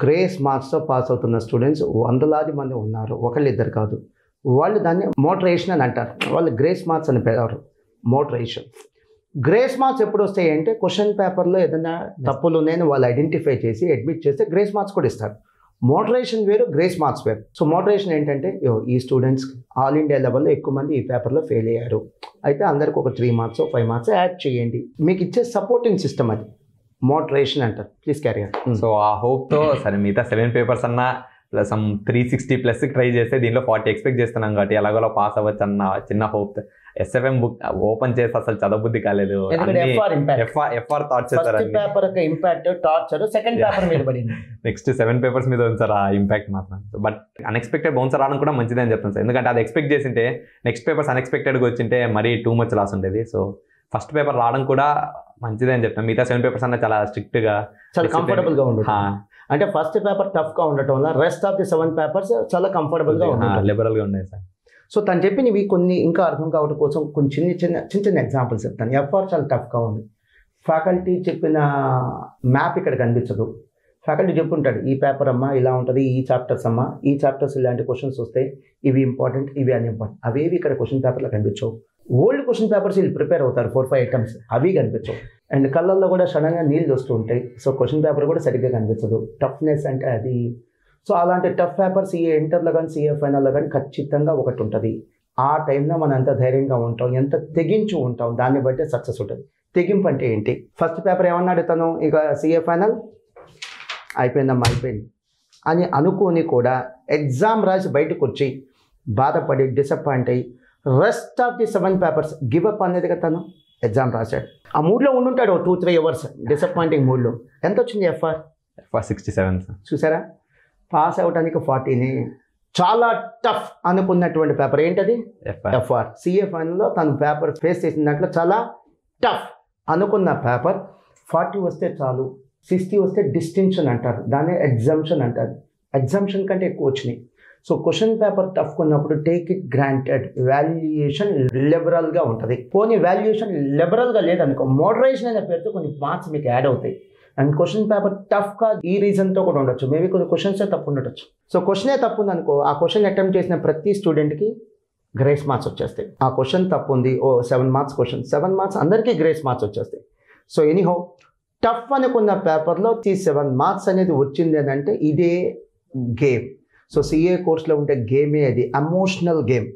గ్రేస్ మార్క్స్తో పాస్ అవుతున్న స్టూడెంట్స్ వందలాది మంది ఉన్నారు, ఒకళ్ళిద్దరు కాదు. వాళ్ళు దాన్ని మోటరేషన్ అని అంటారు, వాళ్ళు గ్రేస్ మార్క్స్ అని పేరు. మోటరేషన్ గ్రేస్ మార్క్స్ ఎప్పుడు వస్తాయి అంటే క్వశ్చన్ పేపర్లో ఏదైనా తప్పులు ఉన్నాయని వాళ్ళు ఐడెంటిఫై చేసి అడ్మిట్ చేస్తే గ్రేస్ మార్క్స్ కూడా ఇస్తారు. మోటరేషన్ వేరు, గ్రేస్ మార్క్స్ వేరు. సో మోటరేషన్ ఏంటంటే ఈ స్టూడెంట్స్ ఆల్ ఇండియా లెవెల్లో ఎక్కువ మంది ఈ పేపర్లో ఫెయిల్ అయ్యారు, అయితే అందరికి ఒక 3 మార్క్స్ 5 మార్క్స్ యాడ్ చేయండి, మీకు ఇచ్చే సపోర్టింగ్ సిస్టమ్ అది మోటరేషన్ అంటారు. Please carry on. సో ఆ హోప్తో సరే మిగతా 7 పేపర్స్ అన్నా ప్లస్ 360+ ట్రై చేస్తే దీంట్లో 40 ఎక్స్పెక్ట్ చేస్తున్నాం కాబట్టి ఎలాగోలా పాస్ అవ్వచ్చు అన్న చిన్న హోప్. ఎస్ఎఫ్ఎం బుక్ ఓపెన్ చేసి అసలు చదవబుద్ధి కాలేదు. FR thoughts paper impact torture second paper మీద పడింది, నెక్స్ట్ 7 పేపర్స్ మీద ఉంది సార్ ఆ ఇంపాక్ట్ మాత్రం. బట్ అన్ఎక్స్పెక్టెడ్ బౌన్సర్ రావడం కూడా మంచిది అని చెప్తాను సార్, ఎందుకంటే అది ఎక్స్పెక్ట్ చేసింటే నెక్స్ట్ పేపర్స్ అన్ఎక్స్పెక్టెడ్గా వచ్చింటే మరీ టూ మచ్ లాస్ ఉండేది. సో ఫస్ట్ పేపర్ రావడం కూడా మంచిదే అని చెప్తాను. మిగతా 7 పేపర్స్ అన్న చాలా స్ట్రిక్ట్గా, చాలా కంఫర్టబుల్గా ఉంటుంది. అంటే ఫస్ట్ పేపర్ టఫ్గా ఉండటం వల్ల రెస్ట్ ఆఫ్ ది 7 పేపర్స్ చాలా కంఫర్టబుల్గా ఉన్నాయి, లిబరల్గా ఉన్నాయి సార్. సో తను చెప్పినవి కొన్ని ఇంకా అర్థం కావడం కోసం కొన్ని చిన్న ఎగ్జాంపుల్స్ చెప్తాను. ఎఫ్ఆర్ చాలా టఫ్గా ఉంది, ఫ్యాకల్టీ చెప్పిన మ్యాప్ ఇక్కడ కనిపించదు. ఫ్యాకల్టీ చెప్పుంటాడు ఈ పేపర్ అమ్మా ఇలా ఉంటుంది, ఈ చాప్టర్స్ అమ్మా, ఈ చాప్టర్స్ ఇలాంటి క్వశ్చన్స్ వస్తాయి, ఇవి ఇంపార్టెంట్, ఇవి అన్ఇంపార్టెంట్, అవేవి ఇక్కడ క్వశ్చన్ పేపర్లో కనిపించవు. ఓల్డ్ క్వశ్చన్ పేపర్స్ వీళ్ళు ప్రిపేర్ అవుతారు 4-5 ఐటమ్స్, అవి కనిపించవు. అండ్ కళ్ళల్లో కూడా సడన్గా నీళ్ళు వస్తూ ఉంటాయి, సో క్వశ్చన్ పేపర్ కూడా సరిగ్గా కనిపించదు. టఫ్నెస్ అంటే అది. సో అలాంటి టఫ్ పేపర్స్ ఈ ఇంటర్లో కానీ సిఏ ఫైనల్లో కానీ ఖచ్చితంగా ఒకటి ఉంటుంది. ఆ టైంలో మనం ఎంత ధైర్యంగా ఉంటాం, ఎంత తెగించి ఉంటాం, దాన్ని బట్టి సక్సెస్ ఉంటుంది. తెగింపు అంటే ఏంటి? ఫస్ట్ పేపర్ ఏమన్నాడు తను, ఇక సిఏ ఫైనల్ అయిపోయిందమ్మా అయిపోయింది అని అనుకోని కూడా ఎగ్జామ్ రాసి బయటకు వచ్చి బాధపడి డిసప్పాయింట్ అయ్యి rest of the 7 papers give up అనేది కదా తను ఎగ్జామ్ రాశాడు. ఆ మూడ్లో ఉండుంటాడు 2-3 అవర్స్ డిసప్పాయింటింగ్ మూడ్లో. ఎంత వచ్చింది ఎఫ్ఆర్? 67 చూసారా, పాస్ అవడానికి 40ని. చాలా టఫ్ అనుకున్నటువంటి పేపర్ ఏంటది? ఎఫ్ఆర్. సిఏ ఫైనల్లో తను పేపర్ ఫేస్ చేసిన దాంట్లో చాలా టఫ్ అనుకున్న పేపర్ 40 వస్తే చాలు, 60 వస్తే డిస్టింక్షన్ అంటారు, దాన్ని ఎగ్జామ్షన్ అంటారు. ఎగ్జామ్షన్ కంటే ఎక్కువ వచ్చినాయి. సో క్వశ్చన్ పేపర్ టఫ్ ఉన్నప్పుడు టేక్ ఇట్ గ్రాంటెడ్, వాల్యుయేషన్ లిబరల్గా ఉంటుంది. పోనీ వాల్యుయేషన్ లిబరల్గా లేదనుకో, మోడరేషన్ అనే పేరుతో కొన్ని మార్క్స్ మీకు యాడ్ అవుతాయి. అండ్ క్వశ్చన్ పేపర్ టఫ్గా ఈ రీజన్తో కూడా ఉండొచ్చు, మేబీ కొన్ని క్వశ్చన్సే తప్పు ఉండొచ్చు. సో క్వశ్చనే తప్పు ఉందనుకో, ఆ క్వశ్చన్ అటెంప్ట్ చేసిన ప్రతి స్టూడెంట్కి గ్రేస్ మార్క్స్ వచ్చేస్తాయి. ఆ క్వశ్చన్ తప్పు ఉంది, 7 మార్క్స్ క్వశ్చన్, 7 మార్క్స్ అందరికీ గ్రేస్ మార్క్స్ వచ్చేస్తాయి. సో ఎనీహౌ టఫ్ అనుకున్న పేపర్లో 7 మార్క్స్ అనేది వచ్చింది అని అంటే ఇదే గేమ్. సో సిఏ కోర్స్లో ఉండే గేమే అది, ఎమోషనల్ గేమ్.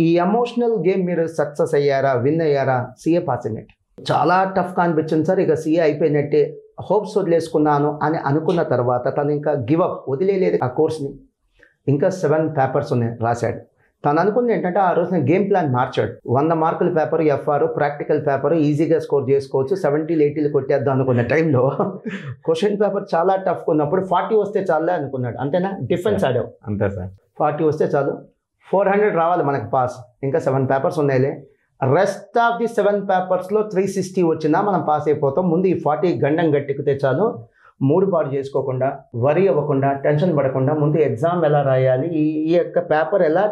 ఈ ఎమోషనల్ గేమ్ మీరు సక్సెస్ అయ్యారా, విన్ అయ్యారా, సిఏ పాస్ అయినట్టు. చాలా టఫ్గా అనిపించింది సార్, ఇక సిఏ అయిపోయినట్టే, హోప్స్ వదిలేసుకున్నాను అని అనుకున్న తర్వాత తను ఇంకా గివప్ వదిలేదు ఆ కోర్స్ని. ఇంకా 7 పేపర్స్ ఉన్నాయి రాశాడు. తను అనుకుంది ఏంటంటే ఆ రోజున గేమ్ ప్లాన్ మార్చాడు. 100 మార్కుల పేపర్ ఎఫ్ఆర్, ప్రాక్టికల్ పేపర్ ఈజీగా స్కోర్ చేసుకోవచ్చు, 70, 80 కొట్టేద్దాం అనుకున్న టైంలో క్వశ్చన్ పేపర్ చాలా టఫ్గా ఉన్నప్పుడు 40 వస్తే చాలే అనుకున్నాడు. అంతేనా? డిఫెన్స్ ఆడావు. అంతే సార్. 40 వస్తే చాలు, 400 రావాలి మనకు పాస్. ఇంకా 7 పేపర్స్ ఉన్నాయిలే, రెస్ట్ ఆఫ్ ది 7 పేపర్స్లో 360 వచ్చినా మనం పాస్ అయిపోతాం. ముందు ఈ 40 గండం గట్టెక్కితే చాలు, మూడు పాటు చేసుకోకుండా, వరి అవ్వకుండా, టెన్షన్ పడకుండా ముందు ఎగ్జామ్ ఎలా రాయాలి, ఈ యొక్క పేపర్ ఎలా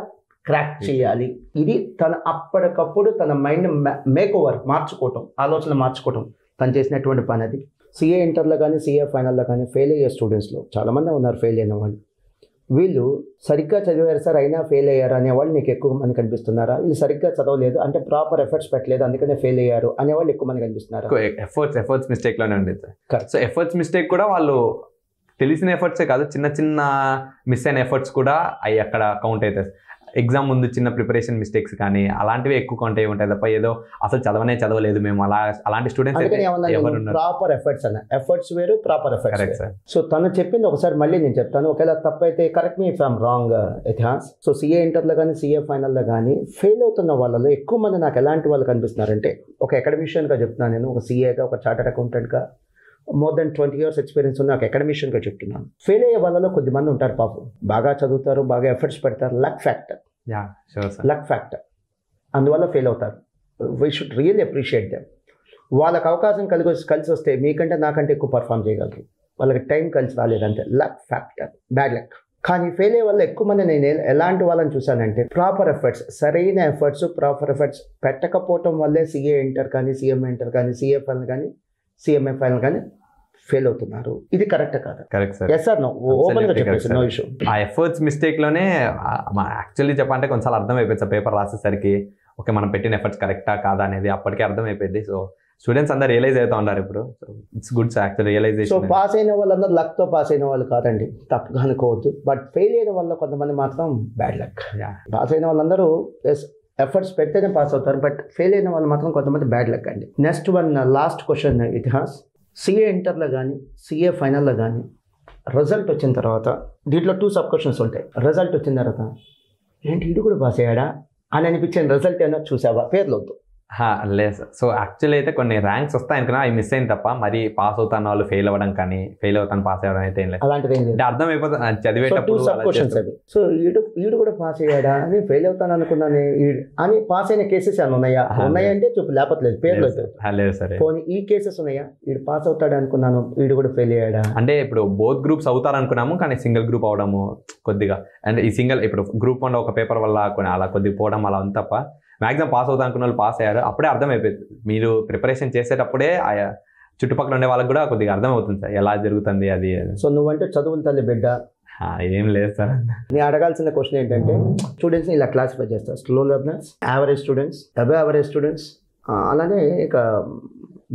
క్రాక్ చేయాలి, ఇది తన అప్పటికప్పుడు తన మైండ్ మేక్ ఓవర్ మార్చుకోవటం, ఆలోచన మార్చుకోవటం తను చేసినటువంటి పని అది. సిఏ ఇంటర్లో కానీ సిఏ ఫైనల్లో కానీ ఫెయిల్ అయ్యే స్టూడెంట్స్లో చాలామంది ఉన్నారు ఫెయిల్ అయిన వాళ్ళు. వీళ్ళు సరిగ్గా చదివారు సార్ అయినా ఫెయిల్ అయ్యారు అనేవాళ్ళు మీకు ఎక్కువ మంది కనిపిస్తున్నారా? వీళ్ళు సరిగ్గా చదవలేదు అంటే ప్రాపర్ ఎఫర్ట్స్ పెట్టలేదు అందుకనే ఫెయిల్ అయ్యారు అనేవాళ్ళు ఎక్కువ మంది కనిపిస్తున్నారు. ఎఫర్ట్స్ మిస్టేక్లోనే ఉండేది సార్. సో ఎఫర్ట్స్ మిస్టేక్ కూడా వాళ్ళు తెలిసిన ఎఫర్ట్సే కాదు, చిన్న చిన్న మిస్ అయిన ఎఫర్ట్స్ కూడా అవి అక్కడ కౌంట్ అవుతాయి. ఎగ్జామ్ ముందు చిన్న ప్రిపరేషన్ మిస్టేక్స్ కానీ అలాంటివి ఎక్కువ కౌంట్ అయి ఉంటాయి తప్ప ఏదో అసలు చదవలేదు మేము అలాంటి స్టూడెంట్స్ ప్రాపర్ ఎఫర్ట్స్ అన్న, ఎఫర్ట్స్ వేరు, ప్రాపర్ ఎఫర్ట్స్. సో తను చెప్పింది ఒకసారి మళ్ళీ నేను చెప్తాను, ఒకవేళ తప్పైతే correct me if I'm wrong ఇతిహాస్. So CA ఇంటర్లో కానీ సిఏ ఫైనల్లో కానీ ఫెయిల్ అవుతున్న వాళ్ళలో ఎక్కువ మంది నాకు ఎలాంటి వాళ్ళు కనిపిస్తున్నారంటే, ఒక అకాడమిషియన్గా చెప్తున్నాను నేను, ఒక సిఏగా, ఒక చార్టర్డ్ అకౌంటెంట్గా మోర్ దెన్ 20 years ఎక్స్పీరియన్స్ ఉన్న ఒక అకాడమిషియన్గా చెప్తున్నాను. ఫెయిల్ అయ్యే వాళ్ళలో కొద్దిమంది ఉంటారు పాపం, బాగా చదువుతారు, బాగా ఎఫర్ట్స్ పెడతారు, లక్ ఫ్యాక్టర్. లక్ ఫ్యాక్టర్, అందువల్ల ఫెయిల్ అవుతారు. We should really appreciate them. వాళ్ళకి అవకాశం కలిసి వస్తే మీకంటే నాకంటే ఎక్కువ పర్ఫామ్ చేయగలరు, వాళ్ళకి టైం కలిసి రాలేదంటే లక్ ఫ్యాక్టర్, బ్యాడ్ లక్. కానీ ఫెయిల్ అయ్యే వల్ల ఎక్కువ మంది నేను ఎలాంటి వాళ్ళని చూశానంటే ప్రాపర్ ఎఫర్ట్స్, సరైన ఎఫర్ట్స్, ప్రాపర్ ఎఫర్ట్స్ పెట్టకపోవటం వల్లే సిఏ ఇంటర్ కానీ సిఎంఏ ఇంటర్ కానీ సిఏ ఫైనల్ కానీ సిఎంఏ ఫైనల్ కానీ ఫెయిల్ అవుతున్నారు. ఇది కరెక్ట్ కాదు. Correct sir. Yes sir, no open గా చెప్పేసి నో ఇష్యూ. ఆ ఎఫర్ట్స్ మిస్టేక్ లోనే యాక్చువల్లీ చెప్పాలంటే కొంచెం అర్థమైపోయింది సార్, పేపర్ రాసేసరికి ఓకే మనం పెట్టిన ఎఫర్ట్స్ కరెక్టా కాదా అనేది అప్పటికే అర్థమైపోయింది. సో స్టూడెంట్స్ అందరూ రియలైజ్ అవుతూ ఉన్నారు ఇప్పుడు. It's good sir actual realisation. So pass అయిన వాళ్ళందరూ లక్ తో పాస్ అయిన వాళ్ళు కాదండి, తప్పుగా అనుకోవద్దు. బట్ ఫెయిల్ అయిన వల్ల కొంతమంది మాత్రం బ్యాడ్ లక్. పాస్ అయిన వాళ్ళందరూ ఎఫర్ట్స్ పెడితేనే పాస్ అవుతారు, బట్ ఫెయిల్ అయిన వాళ్ళు మాత్రం కొంతమంది బ్యాడ్ లక్ అండి. Next one last question ఇతిహాస్. CA ఇంటర్లో కానీ సిఏ ఫైనల్లో కానీ రిజల్ట్ వచ్చిన తర్వాత దీంట్లో 2 సబ్ క్వశ్చన్స్ ఉంటాయి. రిజల్ట్ వచ్చిన తర్వాత ఏంటి వీడు కూడా పాస్ అయ్యాడా అని అనిపించిన రిజల్ట్ ఏమన్నా చూసావా? పేర్లు వద్దు. లేదు సార్. సో యాక్చువల్లీ అయితే కొన్ని ర్యాంక్స్ వస్తాయి అనుకున్నా, అవి మిస్ అయింది తప్ప మరి పాస్ అవుతాను వాళ్ళు ఫెయిల్ అవ్వడం కానీ ఫెయిల్ అవుతాను పాస్ అవ్వడం అయితే ఏం లేదు. అలాంటిది ఏం లేదు, అర్థం అయిపోతుంది చదివేటప్పుడు. 2 సబ్ క్వశ్చన్స్ అవి. సో వీడు కూడా పాస్ అయ్యాడా అని ఫెయిల్ అవుతాను అనుకున్నాను అని పాస్ అయిన కేసెస్ ఏమైనా ఉన్నాయా? ఉన్నాయంటే చూపు, లేకపోతే పేర్లు లేదు సార్. పోనీ ఈ కేసెస్ ఉన్నాయా? వీడు పాస్ అవుతాడు అనుకున్నాను, వీడు కూడా ఫెయిల్ అయ్యాడా? అంటే ఇప్పుడు బోత్ గ్రూప్స్ అవుతారు అనుకున్నాము కానీ సింగిల్ గ్రూప్ అవడము కొద్దిగా, అంటే ఈ సింగిల్ ఇప్పుడు గ్రూప్ 1 ఒక పేపర్ వల్ల కొన్ని అలా కొద్దిగా పోవడం అలా ఉంది తప్ప మ్యాక్సిమం పాస్ అవుతా అనుకున్న వాళ్ళు పాస్ అయ్యారు. అప్పుడే అర్థమైపోయింది, మీరు ప్రిపరేషన్ చేసేటప్పుడే చుట్టుపక్కల ఉండే వాళ్ళకి కూడా కొద్దిగా అర్థమవుతుంది సార్ ఎలా జరుగుతుంది అది. సో నువ్వంటే చదువుల తల్లి బిడ్డ ఏం లేదు సార్. నేను అడగాల్సిన క్వశ్చన్ ఏంటంటే, స్టూడెంట్స్ని ఇలా క్లాసిఫై చేస్తారు, slow learners, average students, above average students, అలానే ఇక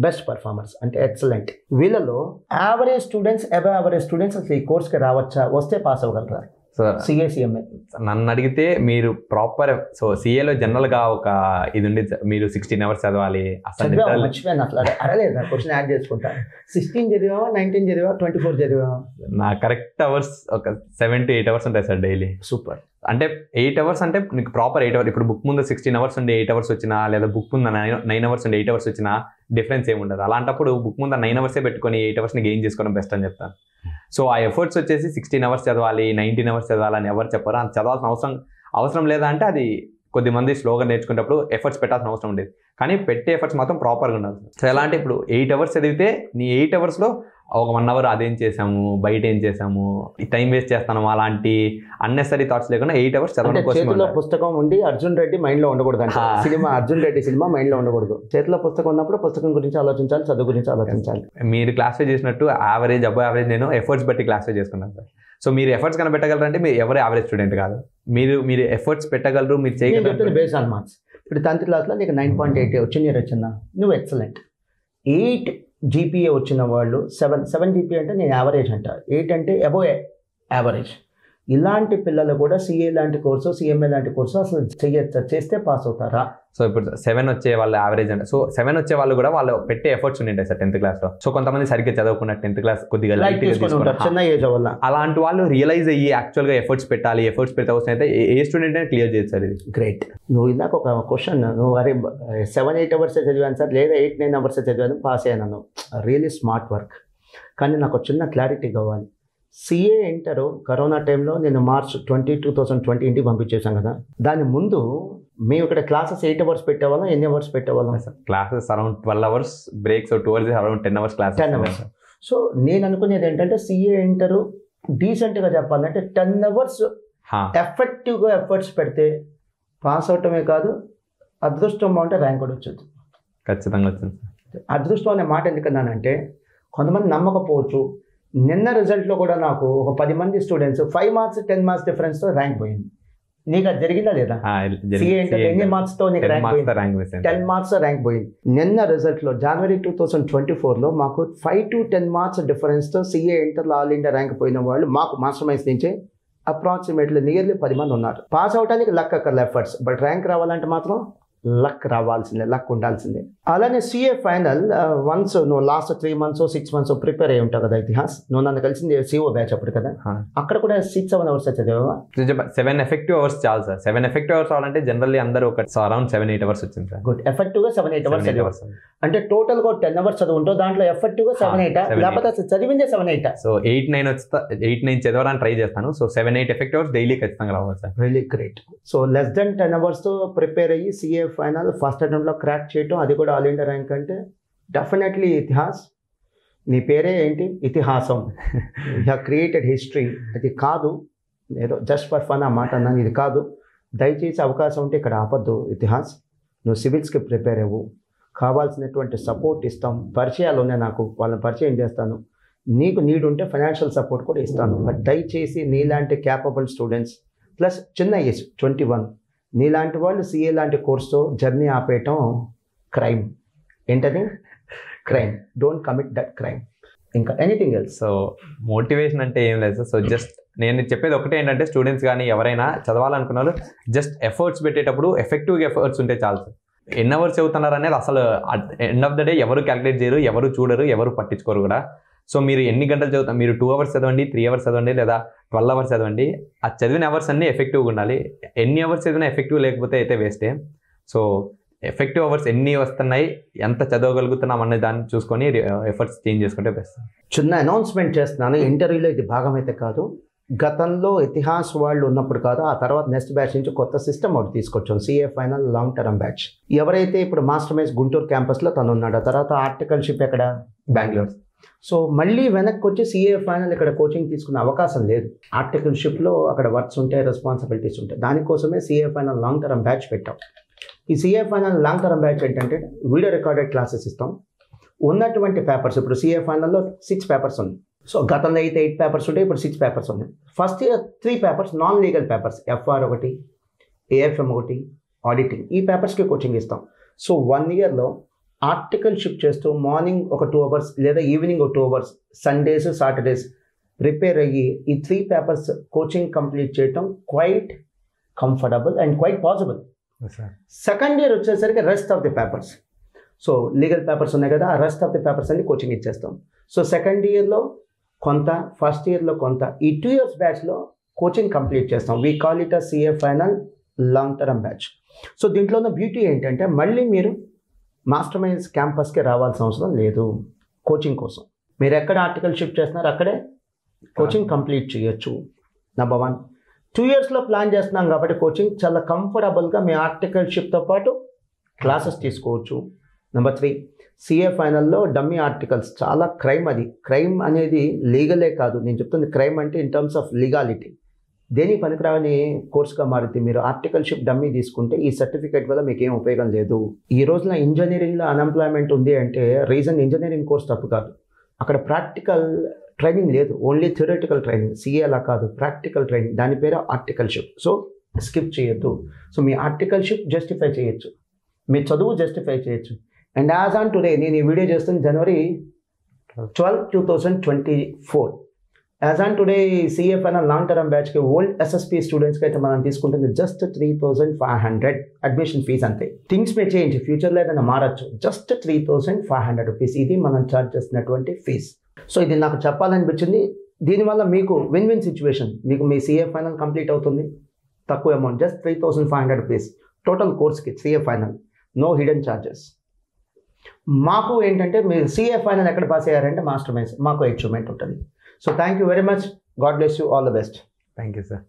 బెస్ట్ పర్ఫార్మర్స్ అంటే ఎక్సలెంట్. వీళ్ళలో average students, above average students అసలు ఈ కోర్స్కి రావచ్చా? వస్తే పాస్ అవ్వగలరా? సిఏ నన్ను అడిగితే మీరు ప్రాపర్ సో సిఏలో జనరల్గా ఒక ఇది ఉండేది, మీరు 16 hours చదవాలి. అసలు మర్చిపోయాను అసలు అడగలేదు, క్వశ్చన్ యాడ్ చేసుకుంటా. 16 చదివావా, 19 చదివా, 24 చదివావా? నా కరెక్ట్ అవర్స్ ఒక 7 to 8 hours ఉంటాయి సార్ డైలీ. సూపర్. అంటే 8 hours అంటే నీకు ప్రాపర్ 8 hours. ఇప్పుడు బుక్ ముందు 16 hours ఉండి 8 hours వచ్చినా, లేదా బుక్ ముందు 9 hours ఉండి 8 hours వచ్చినా డిఫరెన్స్ ఏమి ఉండదు. అలాంటప్పుడు బుక్ ముందు 9 hours పెట్టుకొని 8 hours గెయిన్ చేసుకోవడం బెస్ట్ అని చెప్తాను. సో ఆ ఎఫర్ట్స్ వచ్చేసి 16 hours చదవాలి, 19 hours చదవాలని ఎవరు చెప్పారు. అంత చదవాల్సిన అవసరం లేదా అంటే అది కొద్దిమంది స్లోగా నేర్చుకునేటప్పుడు ఎఫర్ట్స్ పెట్టాల్సిన అవసరం ఉండేది, కానీ పెట్టే ఎఫర్ట్స్ మాత్రం ప్రాపర్గా ఉండాలి. సో ఎలా అంటే ఇప్పుడు 8 hours చదివితే నీ 8 hours ఒక 1 hour అదేం చేసాము, బయట ఏం చేసాము, టైం వేస్ట్ చేస్తాను అలాంటి అన్నెసరీ థాట్స్ లేకుండా 8 hours చదవడం కోసం. చేతిలో పుస్తకం ఉండి అర్జున్ రెడ్డి మైండ్ లో ఉండకూడదు అంటే cinema Arjun Reddy cinema mind లో ఉండకూడదు. చేతిలో పుస్తకం ఉన్నప్పుడు పుస్తకం గురించి ఆలోచించాలి, చదువు గురించి ఆలోచించాలి. మీరు క్లాస్లో చేసినట్టు యావరేజ్ అబౌవ్ యావరేజ్ నేను ఎఫర్ట్స్ బట్టి క్లాస్లో చేసుకున్నాను సార్. సో మీరు ఎఫర్ట్స్ కన్నా పెట్టగలరంటే మీరు ఎవరు యావరేజ్ స్టూడెంట్ కాదు, మీరు ఎఫర్ట్స్ పెట్టగలరు, మీరు చేయగలరు. Base on marks. ఇప్పుడు 10th క్లాస్లో నీకు 9.8 వచ్చిందా, నువ్వు ఎక్సలెంట్. 8 GPA వచ్చిన వాళ్ళు 7 GPA అంటే నేను యావరేజ్ అంట, 8 అంటే అబోవ్ యావరేజ్. ఇలాంటి పిల్లలు కూడా CA లాంటి కోర్సు, CMA లాంటి కోర్సు అసలు చేయొచ్చా, చేస్తే పాస్ అవుతారా? సో ఇప్పుడు 7 వచ్చే వాళ్ళు యావరేజ్ అంటే, సో 7 వచ్చే వాళ్ళు కూడా వాళ్ళు పెట్టే ఎఫర్ట్స్ ఉంటాయి సార్ 10th క్లాస్లో. సో కొంతమంది సరిగ్గా చదవకుండా 10th క్లాస్ కొద్దిగా చిన్న ఏజ్ వల్ల అలాంటి వాళ్ళు రియలైజ్ అయ్యి యాక్చువల్గా ఎఫర్ట్స్ పెట్టాలి, ఎఫర్ట్స్ పెట్టే అవసరం అయితే ఏ స్టూడెంట్ అయినా క్లియర్ చేయొచ్చు సార్. ఇది గ్రేట్. నువ్వు ఇందాక ఒక క్వశ్చన్, నువ్వు అరే 7-8 hours చదివాను సార్, లేదా 8-9 hours చదివాను పాస్ అయ్యాను, రియలీ స్మార్ట్ వర్క్. కానీ నాకు చిన్న క్లారిటీ కావాలి. CA ఇంటర్ కరోనా టైంలో నేను March 20, 2020 ఇంటికి పంపించేసాం కదా, దాని ముందు మేము ఇక్కడ క్లాసెస్ 8 hours పెట్టేవాళ్ళం, ఎన్ని అవర్స్ పెట్టేవాళ్ళం? Classes around 12 hours, breaks 2 hours, around 10 hours class. 10 hours. So నేను అనుకునేది ఏంటంటే CA ఇంటర్ డీసెంట్గా చెప్పాలంటే 10 hours ఎఫెక్టివ్గా ఎఫర్ట్స్ పెడితే పాస్ అవటమే కాదు, అదృష్టం బాగుంటే ర్యాంక్ కూడా వచ్చేది. ఖచ్చితంగా వచ్చింది. అదృష్టం అనే మాట ఎందుకన్నానంటే కొంతమంది నమ్మకపోవచ్చు. నిన్న రిజల్ట్లో కూడా నాకు ఒక 10 మంది స్టూడెంట్స్ 5 marks 10 marks డిఫరెన్స్తో ర్యాంక్ పోయింది. నీకు అది జరిగిందా లేదా? CA ఇంటర్ ఎన్ని మార్క్స్తో నీకు ర్యాంక్ పోయింది? 10 marks ర్యాంక్ పోయింది. నిన్న రిజల్ట్లో January 2024లో మాకు 5 to 10 marks డిఫరెన్స్తో CA ఇంటర్లో ఆల్ ఇండియా ర్యాంక్ పోయిన వాళ్ళు మాకు మాస్టర్ మైండ్స్ నుంచే అప్రాక్సిమేట్లీ నియర్లీ 10 మంది ఉన్నారు. పాస్ అవడానికి లక్ అక్కర్లే, ఎఫర్ట్స్. బట్ ర్యాంక్ రావాలంటే మాత్రం లక్ రావాల్సిందే, లక్ ఉండాల్సిందే. అలానే CA ఫైనల్ వన్స్ నువ్వు లాస్ట్ 3 months 6 months ప్రిపేర్ అయ్యి ఉంటావు కదా ఇతిహాస్, నువ్వు నన్ను కలిసింది CO బ్యాచ్ అప్పుడు కదా, అక్కడ కూడా 6-7 hours చదివావా? 7 effective hours చాలు సార్. 7 effective hours అవ్వాలంటే జనరల్లీ అందరూ ఒక అరౌండ్ 7-8 hours వచ్చింది సార్. గుడ్. ఎఫెక్టివ్గా 7-8 hours చదివావు అంటే టోటల్గా 10 hours చదువుంటావు, దాంట్లో ఎఫెక్టివ్గా 7-8 లేకపోతే అసలు చదివిందే 7-8? సో 8-9 చదవడానికి ట్రై చేస్తాను. సో 7-8 effective hours డైలీ ఖచ్చితంగా రావాలి sir. Really great. So less than 10 hours prepare అయ్యి CA ఫైనల్ ఫస్ట్ అటెంప్ట్లో క్రాక్ చేయటం, అది కూడా ఆల్ ఇండియా ర్యాంక్ అంటే డెఫినెట్లీ ఇతిహాస్. నీ పేరే ఏంటి? ఇతిహాసం. You have created history. అది కాదు ఏదో జస్ట్ ఫర్ ఫన్ ఆ మాట అన్నాను, ఇది కాదు. దయచేసి అవకాశం ఉంటే ఇక్కడ ఆపద్దు ఇతిహాస్. నువ్వు సివిల్స్కి ప్రిపేర్ అవ్వు, కావాల్సినటువంటి సపోర్ట్ ఇస్తాం. పరిచయాలు ఉన్నాయి నాకు, వాళ్ళని పరిచయం చేస్తాను. నీకు నీడ్ ఉంటే ఫైనాన్షియల్ సపోర్ట్ కూడా ఇస్తాను. బట్ దయచేసి నీలాంటి క్యాపబుల్ స్టూడెంట్స్ ప్లస్ చిన్న ఏజ్ 21 నీలాంటి వాళ్ళు CA లాంటి కోర్సుతో జర్నీ ఆపేయటం క్రైమ్. ఏంటది? Crime. Don't commit that crime. ఇంకా ఎనీథింగ్ ఎల్స్? సో మోటివేషన్ అంటే ఏం లేదు సార్. సో జస్ట్ నేను చెప్పేది ఒకటే ఏంటంటే స్టూడెంట్స్ కానీ ఎవరైనా చదవాలనుకున్న వాళ్ళు జస్ట్ ఎఫర్ట్స్ పెట్టేటప్పుడు ఎఫెక్టివ్గా ఎఫర్ట్స్ ఉంటే చాలు సార్. ఎన్ని అవర్స్ చదువుతున్నారు అనేది అసలు ఎండ్ ఆఫ్ ద డే ఎవరు క్యాలిక్యులేట్ చేయరు, ఎవరు చూడరు, ఎవరు పట్టించుకోరు కూడా. సో మీరు ఎన్ని గంటలు చదువుతారు, మీరు 2 hours చదవండి, 3 hours చదవండి, లేదా 12 hours చదవండి, ఆ చదివిన అవర్స్ అన్నీ ఎఫెక్టివ్గా ఉండాలి. ఎన్ని అవర్స్ చదివినా ఎఫెక్టివ్ లేకపోతే అయితే వేస్టే. సో ఎఫెక్టివ్ అవర్స్ ఎన్ని వస్తున్నాయి, ఎంత చదవగలుగుతున్నాం అనే దాన్ని చూసుకొని ఎఫర్ట్స్ చేంజ్ చేసుకుంటే బెస్ట్. చిన్న అనౌన్స్మెంట్ చేస్తున్నాను, ఇంటర్వ్యూలో ఇది భాగం అయితే కాదు. గతంలో ఇతిహాస్ వాళ్ళు ఉన్నప్పుడు కాదు, ఆ తర్వాత నెక్స్ట్ బ్యాచ్ నుంచి కొత్త సిస్టమ్ ఒకటి తీసుకొచ్చాం, CA final long term batch. ఎవరైతే ఇప్పుడు మాస్టర్ మైండ్స్ గుంటూరు క్యాంపస్లో తను ఉన్నాడు, తర్వాత ఆర్టికల్షిప్ ఎక్కడ? బెంగళూరు. సో మళ్ళీ వెనక్కి వచ్చి CA ఫైనల్ ఇక్కడ కోచింగ్ తీసుకునే అవకాశం లేదు. ఆర్టికల్షిప్లో అక్కడ వర్క్స్ ఉంటాయి, రెస్పాన్సిబిలిటీస్ ఉంటాయి. దానికోసమే CA final long term batch పెట్టాం. ఈ CA final long term batch ఏంటంటే వీడియో రికార్డెడ్ క్లాసెస్ ఇస్తాం. ఉన్నటువంటి పేపర్స్ ఇప్పుడు CA ఫైనల్లో 6 పేపర్స్ ఉన్నాయి. సో గతంలో అయితే 8 పేపర్స్ ఉంటాయి, ఇప్పుడు 6 పేపర్స్ ఉన్నాయి. First year 3 papers non legal papers, FR 1, AFM 1, auditing. ఈ పేపర్స్కి కోచింగ్ ఇస్తాం. సో 1 yearలో ఆర్టికల్షిప్ చేస్తూ మార్నింగ్ ఒక 2 hours లేదా ఈవినింగ్ ఒక 2 hours సండేస్ సాటర్డేస్ ప్రిపేర్ అయ్యి ఈ 3 పేపర్స్ కోచింగ్ కంప్లీట్ చేయటం quite comfortable and quite possible. Second year వచ్చేసరికి rest of the papers, so legal papers ఉన్నాయి కదా, ఆ రెస్ట్ ఆఫ్ ది పేపర్స్ అన్ని కోచింగ్ ఇచ్చేస్తాం. సో సెకండ్ ఇయర్లో కొంత, ఫస్ట్ ఇయర్లో కొంత, ఈ 2 years బ్యాచ్లో కోచింగ్ కంప్లీట్ చేస్తాం. We call it CA final long term batch. So దీంట్లో ఉన్న బ్యూటీ ఏంటంటే మళ్ళీ మీరు మాస్టర్ మైండ్స్ క్యాంపస్కి రావాల్సిన అవసరం లేదు. కోచింగ్ కోసం మీరు ఎక్కడ ఆర్టికల్షిప్ చేస్తున్నారు అక్కడే కోచింగ్ కంప్లీట్ చేయొచ్చు. నెంబర్ 1. 2 yearsలో ప్లాన్ చేస్తున్నాం కాబట్టి కోచింగ్ చాలా కంఫర్టబుల్గా మీ ఆర్టికల్షిప్తో పాటు క్లాసెస్ తీసుకోవచ్చు. నెంబర్ 3, సిఏ ఫైనల్లో డమ్మీ ఆర్టికల్స్ చాలా క్రైమ్. అది క్రైమ్ అనేది లీగలే కాదు, నేను చెప్తుంది క్రైమ్ అంటే ఇన్ టర్మ్స్ ఆఫ్ లీగాలిటీ. దేనికి పనికిరాని కోర్సుగా మారితే మీరు ఆర్టికల్షిప్ డమ్మీ తీసుకుంటే ఈ సర్టిఫికేట్ వల్ల మీకు ఏం ఉపయోగం లేదు. ఈ రోజున ఇంజనీరింగ్లో అన్ఎంప్లాయ్మెంట్ ఉంది అంటే రీజన్ ఇంజనీరింగ్ కోర్స్ తప్పు కాదు, అక్కడ ప్రాక్టికల్ ట్రైనింగ్ లేదు, ఓన్లీ థియరిటికల్ ట్రైనింగ్. సిఏ అలా కాదు, ప్రాక్టికల్ ట్రైనింగ్, దాని పేరు ఆర్టికల్షిప్. సో స్కిప్ చేయొద్దు. సో మీ ఆర్టికల్షిప్ జస్టిఫై చేయొచ్చు, మీ చదువు జస్టిఫై చేయొచ్చు. అండ్ యాజ్ ఆన్ టుడే, నేను ఈ వీడియో చేస్తుంది January 12, 2024. As on today CA final long term బ్యాచ్కి ఓల్డ్ ఎస్ఎస్పీ స్టూడెంట్స్కి అయితే మనం తీసుకుంటుంది జస్ట్ 3,500 అడ్మిషన్ ఫీజ్ అంతే. థింగ్స్ మే చేంజ్, ఫ్యూచర్లో ఏదైనా మారచ్చు. జస్ట్ 3,500 రూపీస్ ఇది మనం ఛార్జ్ చేస్తున్నటువంటి ఫీజ్. సో ఇది నాకు చెప్పాలనిపించింది. దీనివల్ల మీకు విన్ విన్ సిచ్యువేషన్, మీకు మీ సిఏ ఫైనల్ కంప్లీట్ అవుతుంది, తక్కువ అమౌంట్, జస్ట్ 3,500 రూపీస్ టోటల్ కోర్స్కి CA final, no hidden charges. మాకు ఏంటంటే మీరు సిఏ ఫైనల్ ఎక్కడ పాస్ అయ్యారంటే మాస్టర్ మైండ్స్, మాకు అచీవ్మెంట్ ఉంటుంది. So thank you very much. God bless you, all the best. Thank you sir.